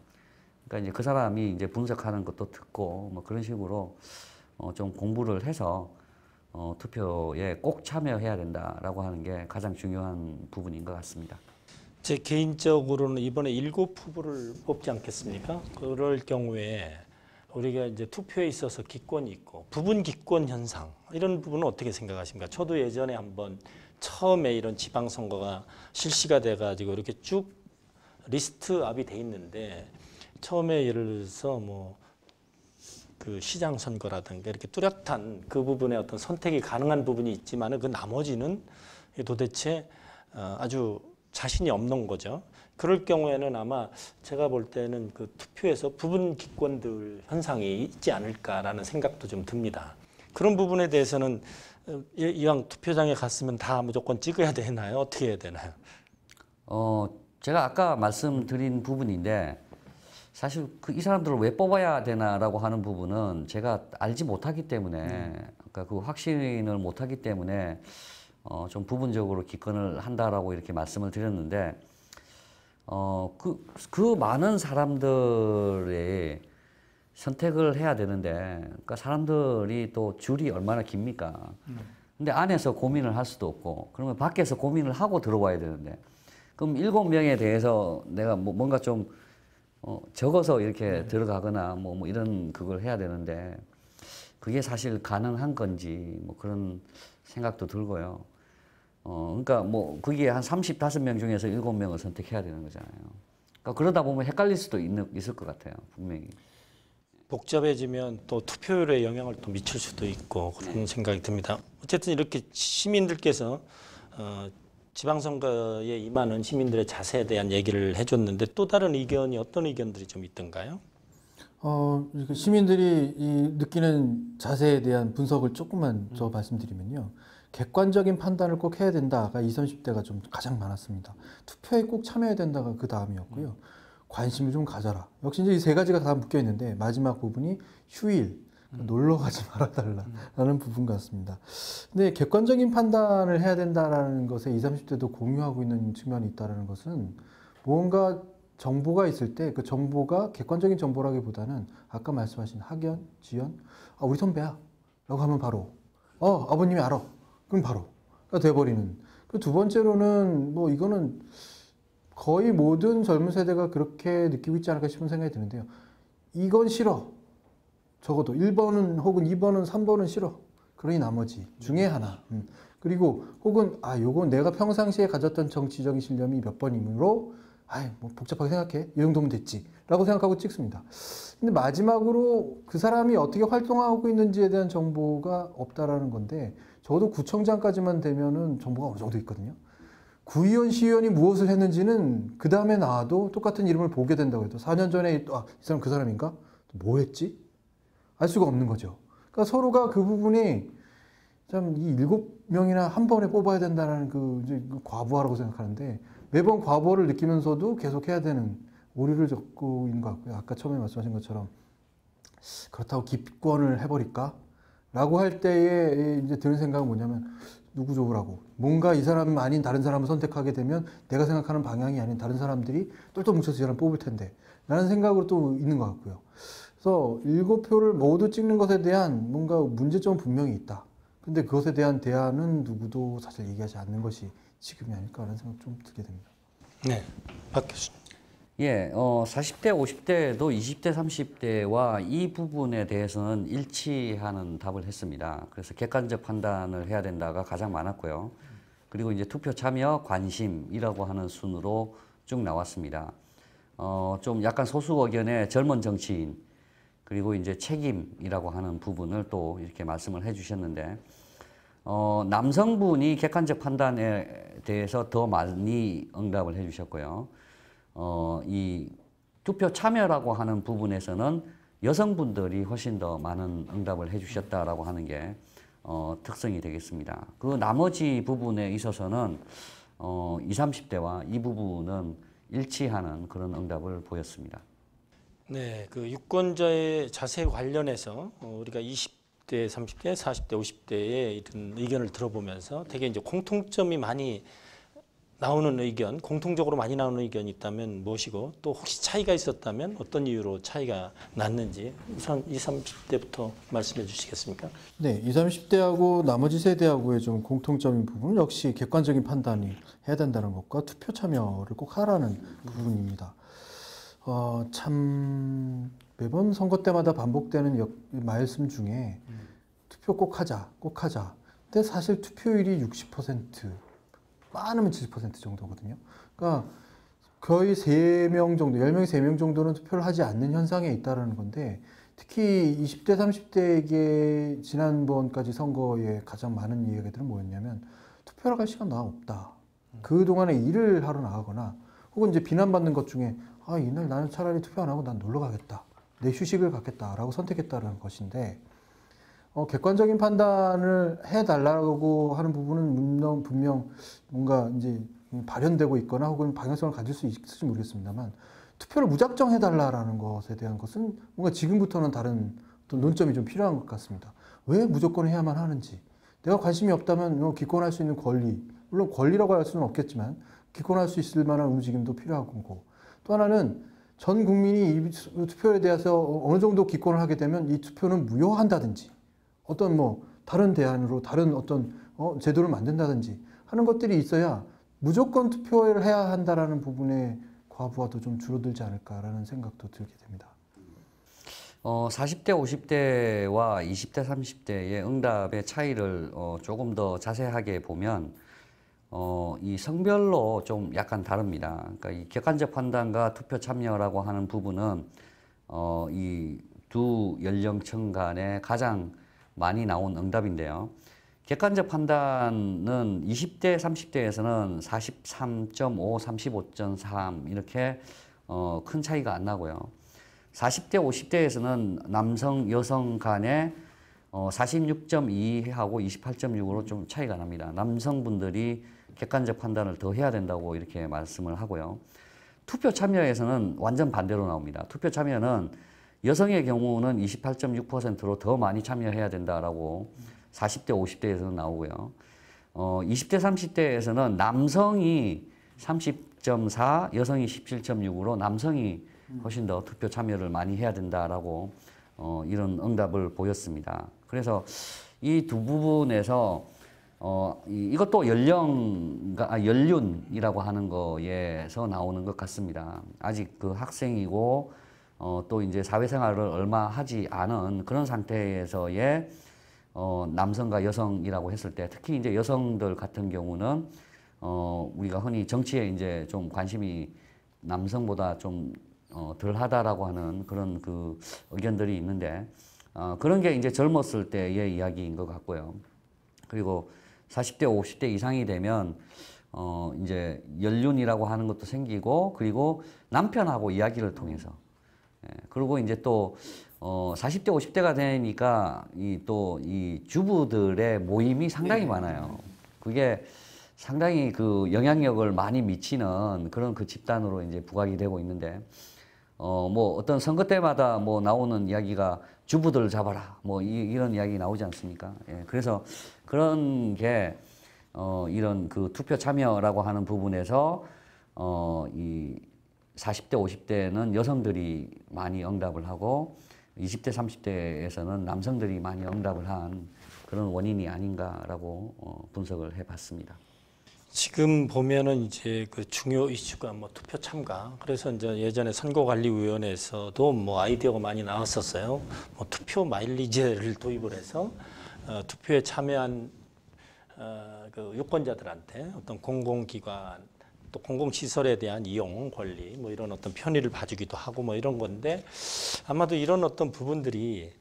그러니까 이제 그 사람이 이제 분석하는 것도 듣고 뭐 그런 식으로 좀 공부를 해서 투표에 꼭 참여해야 된다라고 하는 게 가장 중요한 부분인 것 같습니다. 제 개인적으로는 이번에 7 후보를 뽑지 않겠습니까? 그럴 경우에 우리가 이제 투표에 있어서 기권이 있고 부분 기권 현상 이런 부분은 어떻게 생각하십니까? 저도 예전에 한번 처음에 이런 지방선거가 실시가 돼가지고 이렇게 쭉 리스트업이 돼 있는데 처음에 예를 들어서 뭐 그 시장 선거라든가 이렇게 뚜렷한 그 부분에 어떤 선택이 가능한 부분이 있지만은 그 나머지는 도대체 아주 자신이 없는 거죠. 그럴 경우에는 아마 제가 볼 때는 그 투표에서 부분 기권들 현상이 있지 않을까라는 생각도 좀 듭니다. 그런 부분에 대해서는 이왕 투표장에 갔으면 다 무조건 찍어야 되나요? 어떻게 해야 되나요? 제가 아까 말씀드린 부분인데 사실 이 사람들을 왜 뽑아야 되나라고 하는 부분은 제가 알지 못하기 때문에 그러니까 그 확신을 못하기 때문에 좀 부분적으로 기권을 한다라고 이렇게 말씀을 드렸는데 그 많은 사람들의 선택을 해야 되는데 그러니까 사람들이 또 줄이 얼마나 깁니까? 근데 안에서 고민을 할 수도 없고 그러면 밖에서 고민을 하고 들어와야 되는데 그럼 7명에 대해서 내가 뭔가 좀 적어서 이렇게 들어가거나 뭐 이런 그걸 해야 되는데 그게 사실 가능한 건지 뭐 그런 생각도 들고요. 그러니까 뭐 그게 한 35명 중에서 7명을 선택해야 되는 거잖아요. 그러니까 그러다 보면 헷갈릴 수도 있을 것 같아요, 분명히. 복잡해지면 또 투표율에 영향을 또 미칠 수도 있고 그런 생각이 듭니다. 어쨌든 이렇게 시민들께서 지방선거에 임하는 시민들의 자세에 대한 얘기를 해줬는데 또 다른 의견이 어떤 의견들이 좀 있던가요? 이렇게 시민들이 느끼는 자세에 대한 분석을 조금만 더 말씀드리면요. 객관적인 판단을 꼭 해야 된다가 20, 30대가 좀 가장 많았습니다. 투표에 꼭 참여해야 된다가 그 다음이었고요. 관심을 좀 가져라. 역시 이제 이 세 가지가 다 묶여 있는데 마지막 부분이 휴일, 놀러 가지 말아달라라는 부분 같습니다. 근데 객관적인 판단을 해야 된다라는 것에 20, 30대도 공유하고 있는 측면이 있다는 것은 무언가 정보가 있을 때 그 정보가 객관적인 정보라기보다는 아까 말씀하신 학연, 지연, 우리 선배야 라고 하면 바로 아버님이 알아. 그럼 바로가 돼버리는. 그 두 번째로는 뭐 이거는 거의 모든 젊은 세대가 그렇게 느끼고 있지 않을까 싶은 생각이 드는데요. 이건 싫어. 적어도 1번은 혹은 2번은 3번은 싫어. 그러니 나머지 중에 하나. 그리고 혹은 요건 내가 평상시에 가졌던 정치적인 신념이 몇 번이므로 뭐 복잡하게 생각해. 이 정도면 됐지. 라고 생각하고 찍습니다. 근데 마지막으로 그 사람이 어떻게 활동하고 있는지에 대한 정보가 없다라는 건데 적어도 구청장까지만 되면은 정보가 어느 정도 있거든요. 구의원, 시의원이 무엇을 했는지는 그 다음에 나와도 똑같은 이름을 보게 된다고 해도 4년 전에 이 사람 그 사람인가? 뭐 했지? 알 수가 없는 거죠. 그러니까 서로가 그 부분이 참 이 7명이나 한 번에 뽑아야 된다는 이제 과부하라고 생각하는데 매번 과부하를 느끼면서도 계속 해야 되는 오류를 겪고 있는 것 같고요. 아까 처음에 말씀하신 것처럼 그렇다고 기권을 해버릴까? 라고 할 때에 이제 드는 생각은 뭐냐면 누구 좋으라고. 뭔가 이 사람 아닌 다른 사람을 선택하게 되면 내가 생각하는 방향이 아닌 다른 사람들이 똘똘 뭉쳐서 이 사람 뽑을 텐데. 라는 생각으로 또 있는 것 같고요. 그래서 7표를 모두 찍는 것에 대한 뭔가 문제점은 분명히 있다. 근데 그것에 대한 대안은 누구도 사실 얘기하지 않는 것이 지금이 아닐까라는 생각 좀 들게 됩니다. 네, 박 교수님. 예, 40대, 50대도 20대, 30대와 이 부분에 대해서는 일치하는 답을 했습니다. 그래서 객관적 판단을 해야 된다가 가장 많았고요. 그리고 이제 투표 참여, 관심이라고 하는 순으로 쭉 나왔습니다. 좀 약간 소수 의견의 젊은 정치인, 그리고 이제 책임이라고 하는 부분을 또 이렇게 말씀을 해 주셨는데, 남성분이 객관적 판단에 대해서 더 많이 응답을 해 주셨고요. 이 투표 참여라고 하는 부분에서는 여성분들이 훨씬 더 많은 응답을 해 주셨다라고 하는 게 특성이 되겠습니다. 그 나머지 부분에 있어서는 20, 30대와 이 부분은 일치하는 그런 응답을 보였습니다. 네, 그 유권자의 자세 관련해서 우리가 20대, 30대, 40대, 50대의 이런 의견을 들어보면서 되게 이제 공통점이 많이 나오는 의견, 공통적으로 많이 나오는 의견이 있다면 무엇이고 또 혹시 차이가 있었다면 어떤 이유로 차이가 났는지 우선 20, 30대부터 말씀해 주시겠습니까? 네, 20, 30대하고 나머지 세대하고의 좀 공통점인 부분은 역시 객관적인 판단이 해야 된다는 것과 투표 참여를 꼭 하라는 부분입니다. 참 매번 선거 때마다 반복되는 말씀 중에 투표 꼭 하자, 꼭 하자. 근데 사실 투표율이 60%, 많으면 70% 정도거든요. 그러니까 거의 3명 정도, 10명에 3명 정도는 투표를 하지 않는 현상에 있다는 건데 특히 20대, 30대에게 지난번까지 선거에 가장 많은 이야기들은 뭐였냐면 투표를 갈 시간 나 없다. 그동안에 일을 하러 나가거나 혹은 이제 비난받는 것 중에 이날 나는 차라리 투표 안 하고 난 놀러 가겠다. 내 휴식을 갖겠다라고 선택했다는 것인데 객관적인 판단을 해달라고 하는 부분은 분명 뭔가 이제 발현되고 있거나 혹은 방향성을 가질 수 있을지 모르겠습니다만 투표를 무작정 해달라는 것에 대한 것은 뭔가 지금부터는 다른 또 논점이 좀 필요한 것 같습니다. 왜 무조건 해야만 하는지. 내가 관심이 없다면 기권할 수 있는 권리, 물론 권리라고 할 수는 없겠지만 기권할 수 있을 만한 움직임도 필요한 거고 또 하나는 전 국민이 이 투표에 대해서 어느 정도 기권을 하게 되면 이 투표는 무효한다든지 어떤 다른 대안으로 다른 어떤 제도를 만든다든지 하는 것들이 있어야 무조건 투표를 해야 한다라는 부분의 과부하도 좀 줄어들지 않을까라는 생각도 들게 됩니다. 40대, 50대와 20대, 30대의 응답의 차이를 조금 더 자세하게 보면 이 성별로 좀 약간 다릅니다. 그러니까 이 객관적 판단과 투표 참여라고 하는 부분은 이 두 연령층 간에 가장 많이 나온 응답인데요. 객관적 판단은 20대, 30대에서는 43.5, 35.3 이렇게 큰 차이가 안 나고요. 40대, 50대에서는 남성, 여성 간에 46.2하고 28.6으로 좀 차이가 납니다. 남성분들이 객관적 판단을 더 해야 된다고 이렇게 말씀을 하고요. 투표 참여에서는 완전 반대로 나옵니다. 투표 참여는 여성의 경우는 28.6%로 더 많이 참여해야 된다라고 40대, 50대에서는 나오고요. 20대, 30대에서는 남성이 30.4, 여성이 17.6으로 남성이 훨씬 더 투표 참여를 많이 해야 된다라고 이런 응답을 보였습니다. 그래서 이 두 부분에서 이것도 연륜이라고 하는 거에서 나오는 것 같습니다. 아직 그 학생이고 또 이제 사회생활을 얼마 하지 않은 그런 상태에서의 남성과 여성이라고 했을 때 특히 이제 여성들 같은 경우는 우리가 흔히 정치에 이제 좀 관심이 남성보다 좀 덜하다라고 하는 그런 그 의견들이 있는데 그런 게 이제 젊었을 때의 이야기인 것 같고요. 그리고 40대, 50대 이상이 되면 이제 연륜이라고 하는 것도 생기고 그리고 남편하고 이야기를 통해서 그리고 이제 또 40대, 50대가 되니까 이 주부들의 모임이 상당히 많아요. 그게 상당히 그 영향력을 많이 미치는 그런 그 집단으로 이제 부각이 되고 있는데 뭐 어떤 선거 때마다 뭐 나오는 이야기가 주부들 잡아라 뭐 이런 이야기 나오지 않습니까? 예, 그래서 그런 게 이런 그 투표 참여라고 하는 부분에서 이 40대, 50대는 여성들이 많이 응답을 하고 20대, 30대에서는 남성들이 많이 응답을 한 그런 원인이 아닌가라고 분석을 해봤습니다. 지금 보면은 이제 그 중요 이슈가 뭐 투표 참가. 그래서 이제 예전에 선거관리위원회에서도 뭐 아이디어가 많이 나왔었어요. 뭐 투표 마일리지를 도입을 해서 투표에 참여한 그 유권자들한테 어떤 공공기관 또 공공시설에 대한 이용 권리 뭐 이런 어떤 편의를 봐주기도 하고 뭐 이런 건데 아마도 이런 어떤 부분들이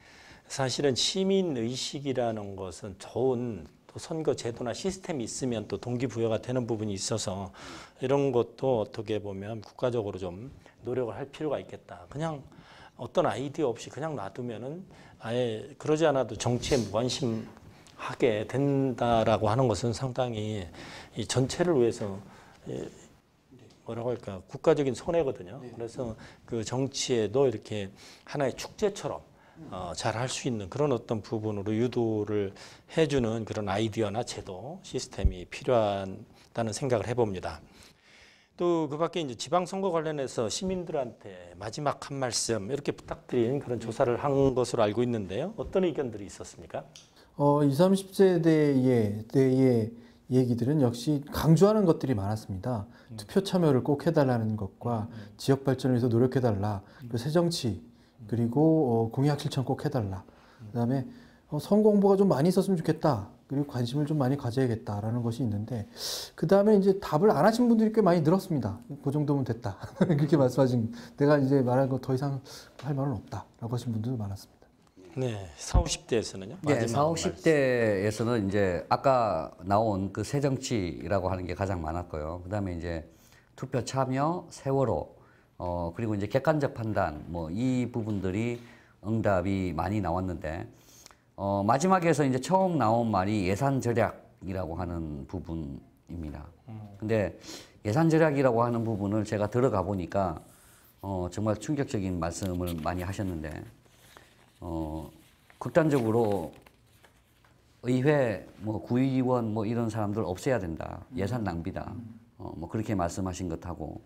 사실은 시민 의식이라는 것은 좋은 또 선거 제도나 시스템이 있으면 또 동기부여가 되는 부분이 있어서 이런 것도 어떻게 보면 국가적으로 좀 노력을 할 필요가 있겠다. 그냥 어떤 아이디어 없이 그냥 놔두면은 아예 그러지 않아도 정치에 무관심하게 된다라고 하는 것은 상당히 이 전체를 위해서 뭐라고 할까 국가적인 손해거든요. 그래서 그 정치에도 이렇게 하나의 축제처럼 잘 할 수 있는 그런 어떤 부분으로 유도를 해주는 그런 아이디어나 제도, 시스템이 필요하다는 생각을 해봅니다. 또 그 밖에 이제 지방선거 관련해서 시민들한테 마지막 한 말씀 이렇게 부탁드린 그런 조사를 한 것으로 알고 있는데요. 어떤 의견들이 있었습니까? 20, 30세대의 얘기들은 역시 강조하는 것들이 많았습니다. 투표 참여를 꼭 해달라는 것과 지역 발전을 위해서 노력해달라. 그 새정치 그리고 공약 실천 꼭 해달라. 그다음에 선거 홍보가 좀 많이 있었으면 좋겠다. 그리고 관심을 좀 많이 가져야겠다라는 것이 있는데 그 다음에 이제 답을 안 하신 분들이 꽤 많이 늘었습니다. 그 정도면 됐다. 그렇게 말씀하신 내가 이제 말한 거 더 이상 할 말은 없다라고 하신 분들도 많았습니다. 네, 40, 50대에서는요? 네, 40, 50대에서는 이제 아까 나온 그 새정치라고 하는 게 가장 많았고요. 그다음에 이제 투표 참여, 세월호, 그리고 이제 객관적 판단, 뭐 이 부분들이 응답이 많이 나왔는데 마지막에서 이제 처음 나온 말이 예산 절약이라고 하는 부분입니다. 근데 예산 절약이라고 하는 부분을 제가 들어가 보니까 정말 충격적인 말씀을 많이 하셨는데. 극단적으로 의회, 뭐 구의원 뭐 이런 사람들 없애야 된다. 예산 낭비다. 뭐 그렇게 말씀하신 것하고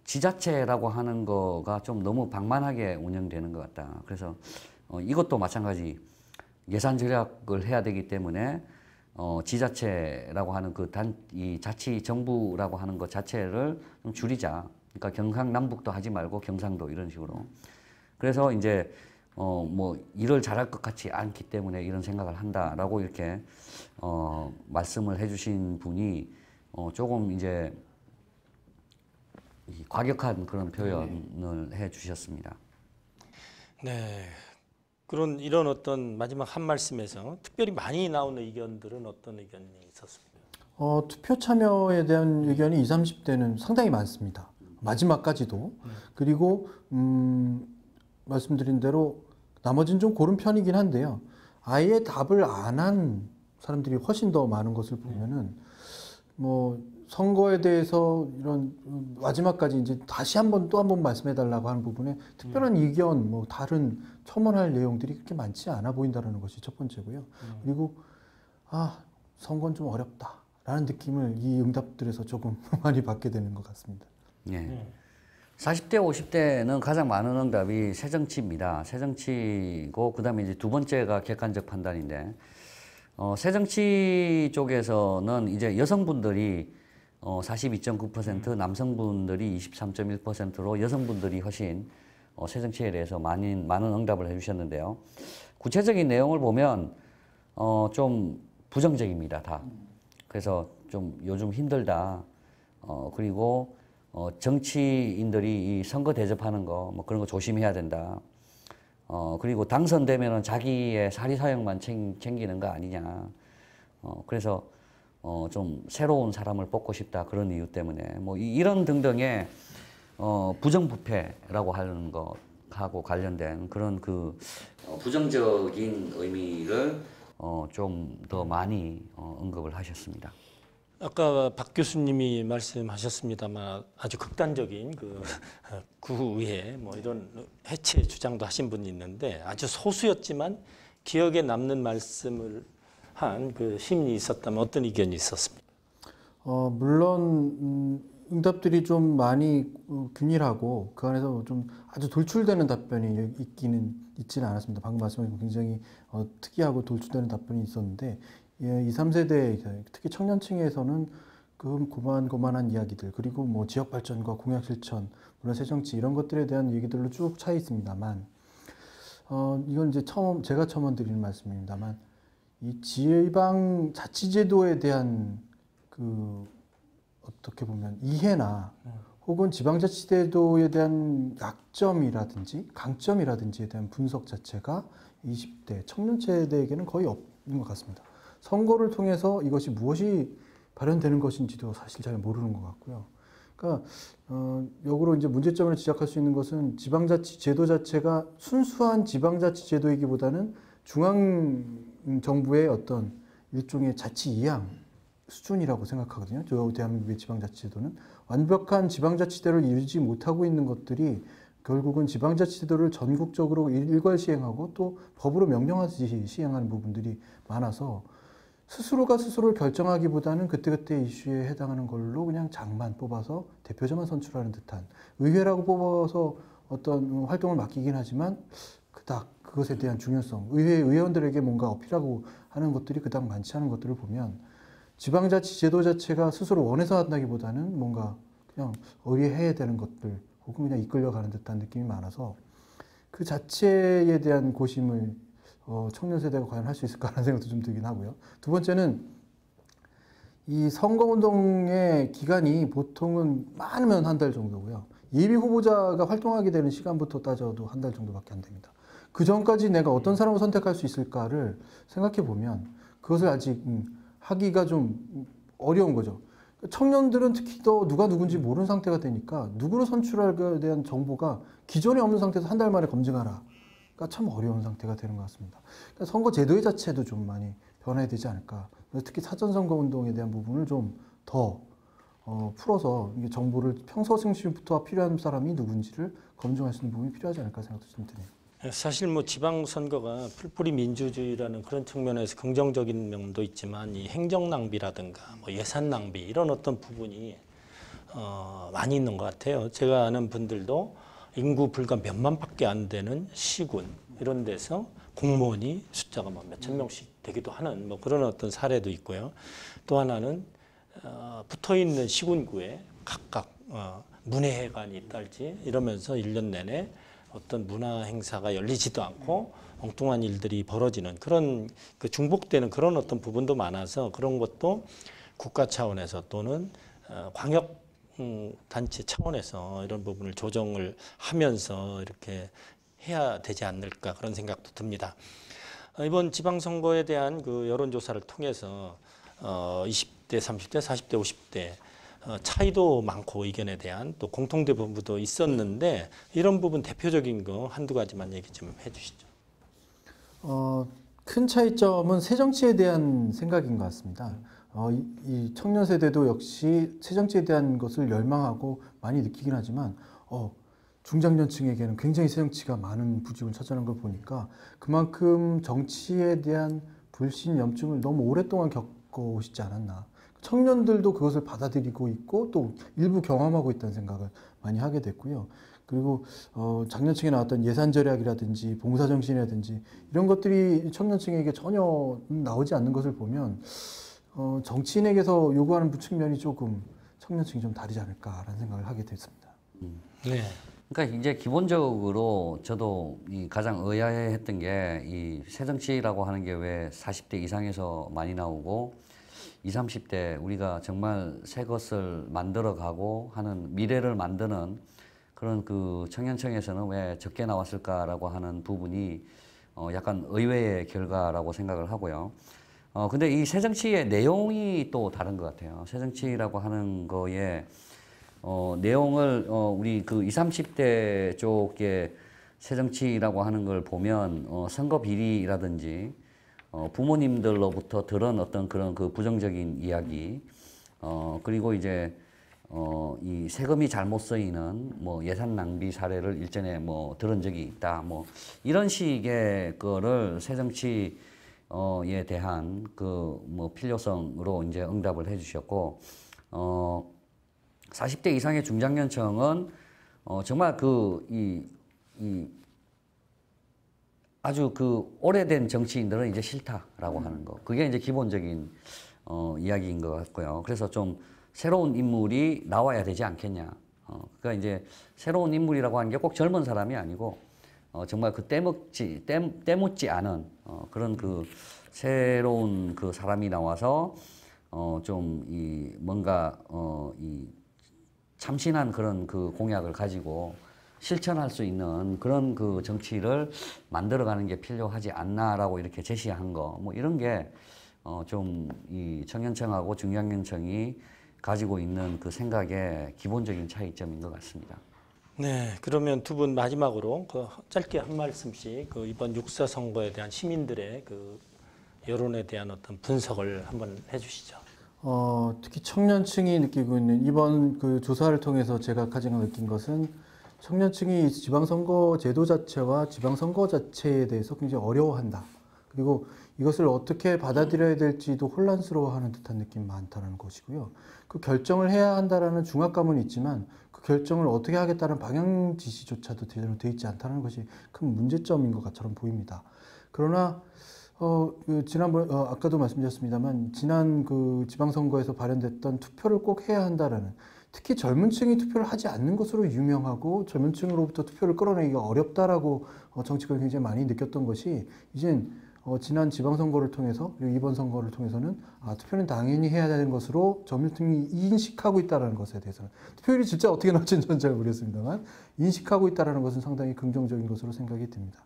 지자체라고 하는 거가 좀 너무 방만하게 운영되는 것 같다. 그래서 이것도 마찬가지 예산 절약을 해야 되기 때문에 지자체라고 하는 이 자치 정부라고 하는 것 자체를 좀 줄이자. 그러니까 경상남북도 하지 말고 경상도 이런 식으로. 그래서 이제 뭐 일을 잘할 것 같지 않기 때문에 이런 생각을 한다라고 이렇게 말씀을 해주신 분이 조금 이제 과격한 그런 표현을 해주셨습니다. 네, 이런 어떤 마지막 한 말씀에서 특별히 많이 나오는 의견들은 어떤 의견이 있었습니까? 투표 참여에 대한 의견이 20, 30대는 상당히 많습니다. 마지막까지도. 그리고 말씀드린 대로 나머지는 좀 고른 편이긴 한데요. 아예 답을 안 한 사람들이 훨씬 더 많은 것을 보면은 뭐 선거에 대해서 이런 마지막까지 이제 다시 한번 또 한 번 말씀해 달라고 하는 부분에 특별한 의견, 뭐 다른 첨언할 내용들이 그렇게 많지 않아 보인다는 것이 첫 번째고요. 그리고 선거는 좀 어렵다라는 느낌을 이 응답들에서 조금 많이 받게 되는 것 같습니다. 예. 40대, 50대는 가장 많은 응답이 새정치입니다. 새정치고 그다음에 이제 두 번째가 객관적 판단인데 새정치 쪽에서는 이제 여성분들이 42.9%, 남성분들이 23.1%로 여성분들이 훨씬 새정치에 대해서 많은 응답을 해주셨는데요. 구체적인 내용을 보면 좀 부정적입니다, 다. 그래서 좀 요즘 힘들다. 그리고 정치인들이 이 선거 대접하는 거, 뭐 그런 거 조심해야 된다. 그리고 당선되면은 자기의 사리사욕만 챙기는 거 아니냐. 그래서 좀 새로운 사람을 뽑고 싶다. 그런 이유 때문에 뭐 이런 등등의 부정부패라고 하는 것하고 관련된 그런 그 부정적인 의미를 좀 더 많이 언급을 하셨습니다. 아까 박 교수님이 말씀하셨습니다만 아주 극단적인 그 구의회 뭐 이런 해체 주장도 하신 분이 있는데 아주 소수였지만 기억에 남는 말씀을 한 그 시민이 있었다면 어떤 의견이 있었습니까? 물론 응답들이 좀 많이 균일하고 그 안에서 좀 아주 돌출되는 답변이 있지는 않았습니다. 방금 말씀하신 굉장히 특이하고 돌출되는 답변이 있었는데 20, 30대 특히 청년층에서는 그 고만고만한 이야기들 그리고 뭐 지역 발전과 공약 실천, 물론 새정치 이런 것들에 대한 얘기들로 쭉 차 있습니다만 이건 이제 제가 처음 드리는 말씀입니다만 이 지방 자치제도에 대한 그 어떻게 보면 이해나 혹은 지방자치제도에 대한 약점이라든지 강점이라든지에 대한 분석 자체가 20대 청년 세대에게는 거의 없는 것 같습니다. 선거를 통해서 이것이 무엇이 발현되는 것인지도 사실 잘 모르는 것 같고요. 그러니까 역으로 이제 문제점을 지적할 수 있는 것은 지방자치 제도 자체가 순수한 지방자치 제도이기보다는 중앙 정부의 어떤 일종의 자치 이양 수준이라고 생각하거든요. 저 대한민국의 지방자치제도는 완벽한 지방자치제도를 이루지 못하고 있는 것들이 결국은 지방자치제도를 전국적으로 일괄 시행하고 또 법으로 명령하듯이 시행하는 부분들이 많아서 스스로가 스스로를 결정하기보다는 그때그때 이슈에 해당하는 걸로 그냥 장만 뽑아서 대표자만 선출하는 듯한 의회라고 뽑아서 어떤 활동을 맡기긴 하지만 그닥 그것에 대한 중요성, 의원들에게 뭔가 어필하고 하는 것들이 그닥 많지 않은 것들을 보면 지방자치 제도 자체가 스스로 원해서 한다기보다는 뭔가 그냥 의뢰해야 되는 것들 혹은 그냥 이끌려가는 듯한 느낌이 많아서 그 자체에 대한 고심을 청년 세대가 과연 할 수 있을까라는 생각도 좀 들긴 하고요. 두 번째는 이 선거운동의 기간이 보통은 많으면 한 달 정도고요. 예비 후보자가 활동하게 되는 시간부터 따져도 한 달 정도밖에 안 됩니다. 그 전까지 내가 어떤 사람을 선택할 수 있을까를 생각해 보면 그것을 아직 하기가 좀 어려운 거죠. 청년들은 특히 더 누가 누군지 모르는 상태가 되니까 누구를 선출할까에 대한 정보가 기존에 없는 상태에서 한 달 만에 검증하라. 참 어려운 상태가 되는 것 같습니다. 그러니까 선거 제도의 자체도 좀 많이 변해야 되지 않을까. 특히 사전선거 운동에 대한 부분을 좀 더 풀어서 이게 정보를 평소 중심부터 필요한 사람이 누군지를 검증할 수 있는 부분이 필요하지 않을까 생각도 좀 드네요. 사실 뭐 지방선거가 풀뿌리 민주주의라는 그런 측면에서 긍정적인 면도 있지만 이 행정 낭비라든가 뭐 예산 낭비 이런 어떤 부분이 많이 있는 것 같아요. 제가 아는 분들도 인구 불과 몇만밖에 안 되는 시군 이런 데서 공무원이 숫자가 뭐 몇천 명씩 되기도 하는 뭐 그런 어떤 사례도 있고요. 또 하나는 붙어 있는 시군구에 각각 문예회관이 있달지 이러면서 1년 내내 어떤 문화 행사가 열리지도 않고 엉뚱한 일들이 벌어지는 그런 그 중복되는 그런 어떤 부분도 많아서 그런 것도 국가 차원에서 또는 광역 단체 차원에서 이런 부분을 조정을 하면서 이렇게 해야 되지 않을까 그런 생각도 듭니다. 이번 지방선거에 대한 그 여론조사를 통해서 20대, 30대, 40대, 50대 차이도 많고 의견에 대한 또 공통된 부분도 있었는데 이런 부분 대표적인 거 한두 가지만 얘기 좀 해주시죠. 큰 차이점은 새정치에 대한 생각인 것 같습니다. 이 청년 세대도 역시 새정치에 대한 것을 열망하고 많이 느끼긴 하지만 중장년층에게는 굉장히 새정치가 많은 부집을 차지하는 걸 보니까 그만큼 정치에 대한 불신염증을 너무 오랫동안 겪어오시지 않았나. 청년들도 그것을 받아들이고 있고 또 일부 경험하고 있다는 생각을 많이 하게 됐고요. 그리고 작년층에 나왔던 예산 절약이라든지 봉사정신이라든지 이런 것들이 청년층에게 전혀 나오지 않는 것을 보면 정치인에게서 요구하는 측면이 조금 청년층이 좀 다르지 않을까라는 생각을 하게 됐습니다. 네. 그러니까 이제 기본적으로 저도 가장 의아해했던 게 이 새정치라고 하는 게 왜 40대 이상에서 많이 나오고 20, 30대 우리가 정말 새 것을 만들어가고 하는 미래를 만드는 그런 그 청년층에서는 왜 적게 나왔을까라고 하는 부분이 약간 의외의 결과라고 생각을 하고요. 근데 이 새정치의 내용이 또 다른 것 같아요. 새정치라고 하는 거에 내용을 우리 그 20, 30대 쪽의 새정치라고 하는 걸 보면 선거 비리라든지 부모님들로부터 들은 어떤 그런 그 부정적인 이야기 그리고 이제 이 세금이 잘못 쓰이는 뭐 예산 낭비 사례를 일전에 뭐 들은 적이 있다 뭐 이런 식의 거를 새정치에 대한 그 뭐 필요성으로 이제 응답을 해주셨고 40대 이상의 중장년층은 정말 아주 그 오래된 정치인들은 이제 싫다라고 하는 거. 그게 이제 기본적인 이야기인 것 같고요. 그래서 좀 새로운 인물이 나와야 되지 않겠냐. 그러니까 이제 새로운 인물이라고 하는 게 꼭 젊은 사람이 아니고 정말 그 때묻지 않은 그런 그 새로운 그 사람이 나와서 좀 이 뭔가 이 참신한 그런 그 공약을 가지고 실천할 수 있는 그런 그 정치를 만들어가는 게 필요하지 않나라고 이렇게 제시한 거, 뭐 이런 게 좀 이 청년층하고 중장년층이 가지고 있는 그 생각의 기본적인 차이점인 것 같습니다. 네, 그러면 두 분 마지막으로 그 짧게 한 말씀씩 그 이번 육사 선거에 대한 시민들의 그 여론에 대한 어떤 분석을 한번 해주시죠. 특히 청년층이 느끼고 있는 이번 그 조사를 통해서 제가 가장 느낀 것은 청년층이 지방선거 제도 자체와 지방선거 자체에 대해서 굉장히 어려워한다. 그리고 이것을 어떻게 받아들여야 될지도 혼란스러워하는 듯한 느낌이 많다는 것이고요. 그 결정을 해야 한다라는 중압감은 있지만 그 결정을 어떻게 하겠다는 방향 지시조차도 제대로 되어 있지 않다는 것이 큰 문제점인 것처럼 보입니다. 그러나 지난번 아까도 말씀드렸습니다만 지난 그 지방선거에서 발현됐던 투표를 꼭 해야 한다라는 특히 젊은 층이 투표를 하지 않는 것으로 유명하고 젊은 층으로부터 투표를 끌어내기가 어렵다라고 정치권이 굉장히 많이 느꼈던 것이 이젠 지난 지방선거를 통해서 그리고 이번 선거를 통해서는 투표는 당연히 해야 되는 것으로 젊은 층이 인식하고 있다는 것에 대해서는 투표율이 진짜 어떻게 나올지는 저는 잘 모르겠습니다만 인식하고 있다는 것은 상당히 긍정적인 것으로 생각이 듭니다.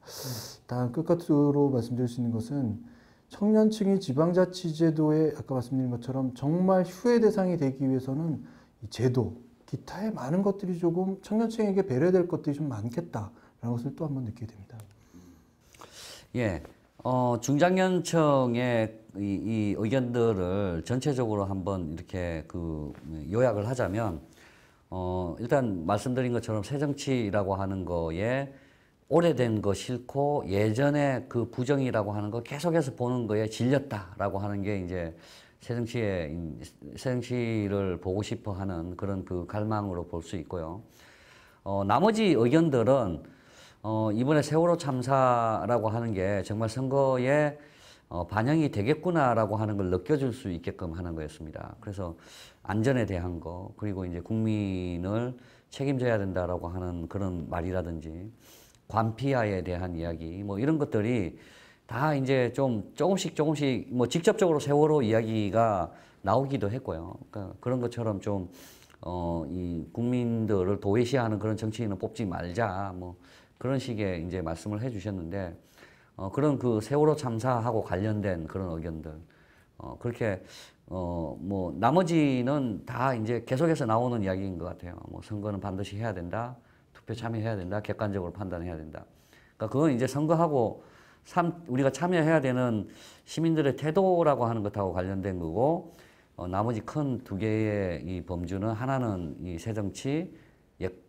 다음 끝으로 말씀드릴 수 있는 것은 청년층이 지방자치제도에 아까 말씀드린 것처럼 정말 후회 대상이 되기 위해서는 이 제도, 기타의 많은 것들이 조금 청년층에게 배려될 것들이 좀 많겠다라는 것을 또 한번 느끼게 됩니다. 예, 중장년층의 이 의견들을 전체적으로 한번 이렇게 그 요약을 하자면, 일단 말씀드린 것처럼 새정치라고 하는 거에 오래된 거 싫고 예전에 그 부정이라고 하는 거 계속해서 보는 거에 질렸다라고 하는 게 이제 새정치를 보고 싶어 하는 그런 그 갈망으로 볼 수 있고요. 나머지 의견들은 이번에 세월호 참사라고 하는 게 정말 선거에 반영이 되겠구나라고 하는 걸 느껴줄 수 있게끔 하는 거였습니다. 그래서 안전에 대한 거, 그리고 이제 국민을 책임져야 된다라고 하는 그런 말이라든지, 관피아에 대한 이야기, 뭐 이런 것들이 다 이제 좀 조금씩 뭐 직접적으로 세월호 이야기가 나오기도 했고요. 그러니까 그런 것처럼 좀 이 국민들을 도외시하는 그런 정치인은 뽑지 말자, 뭐 그런 식의 이제 말씀을 해주셨는데, 그런 그 세월호 참사하고 관련된 그런 의견들, 그렇게 뭐 나머지는 다 이제 계속해서 나오는 이야기인 것 같아요. 뭐 선거는 반드시 해야 된다, 투표 참여해야 된다, 객관적으로 판단해야 된다. 그러니까 그건 이제 선거하고 우리가 참여해야 되는 시민들의 태도라고 하는 것하고 관련된 거고, 나머지 큰 두 개의 이 범주는 하나는 이 새정치,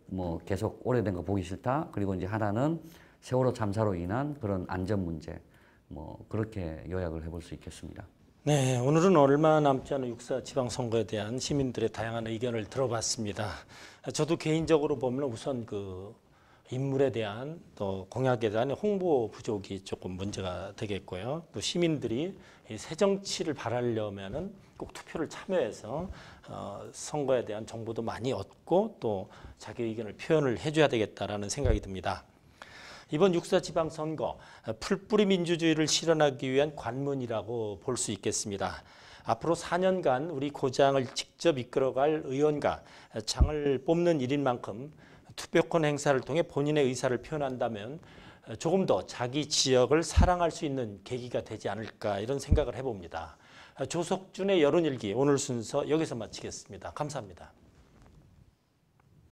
뭐 계속 오래된 거 보기 싫다. 그리고 이제 하나는 세월호 참사로 인한 그런 안전 문제. 뭐 그렇게 요약을 해볼 수 있겠습니다. 네, 오늘은 얼마 남지 않은 6.4 지방선거에 대한 시민들의 다양한 의견을 들어봤습니다. 저도 개인적으로 보면 우선 그 인물에 대한 또 공약에 대한 홍보 부족이 조금 문제가 되겠고요. 또 시민들이 이 새정치를 바라려면은 꼭 투표를 참여해서 선거에 대한 정보도 많이 얻고 또 자기 의견을 표현을 해줘야 되겠다라는 생각이 듭니다. 이번 6.4 지방선거 풀뿌리 민주주의를 실현하기 위한 관문이라고 볼 수 있겠습니다. 앞으로 4년간 우리 고장을 직접 이끌어갈 의원과 장을 뽑는 일인 만큼 투표권 행사를 통해 본인의 의사를 표현한다면 조금 더 자기 지역을 사랑할 수 있는 계기가 되지 않을까 이런 생각을 해봅니다. 조석준의 여론일기 오늘 순서 여기서 마치겠습니다. 감사합니다.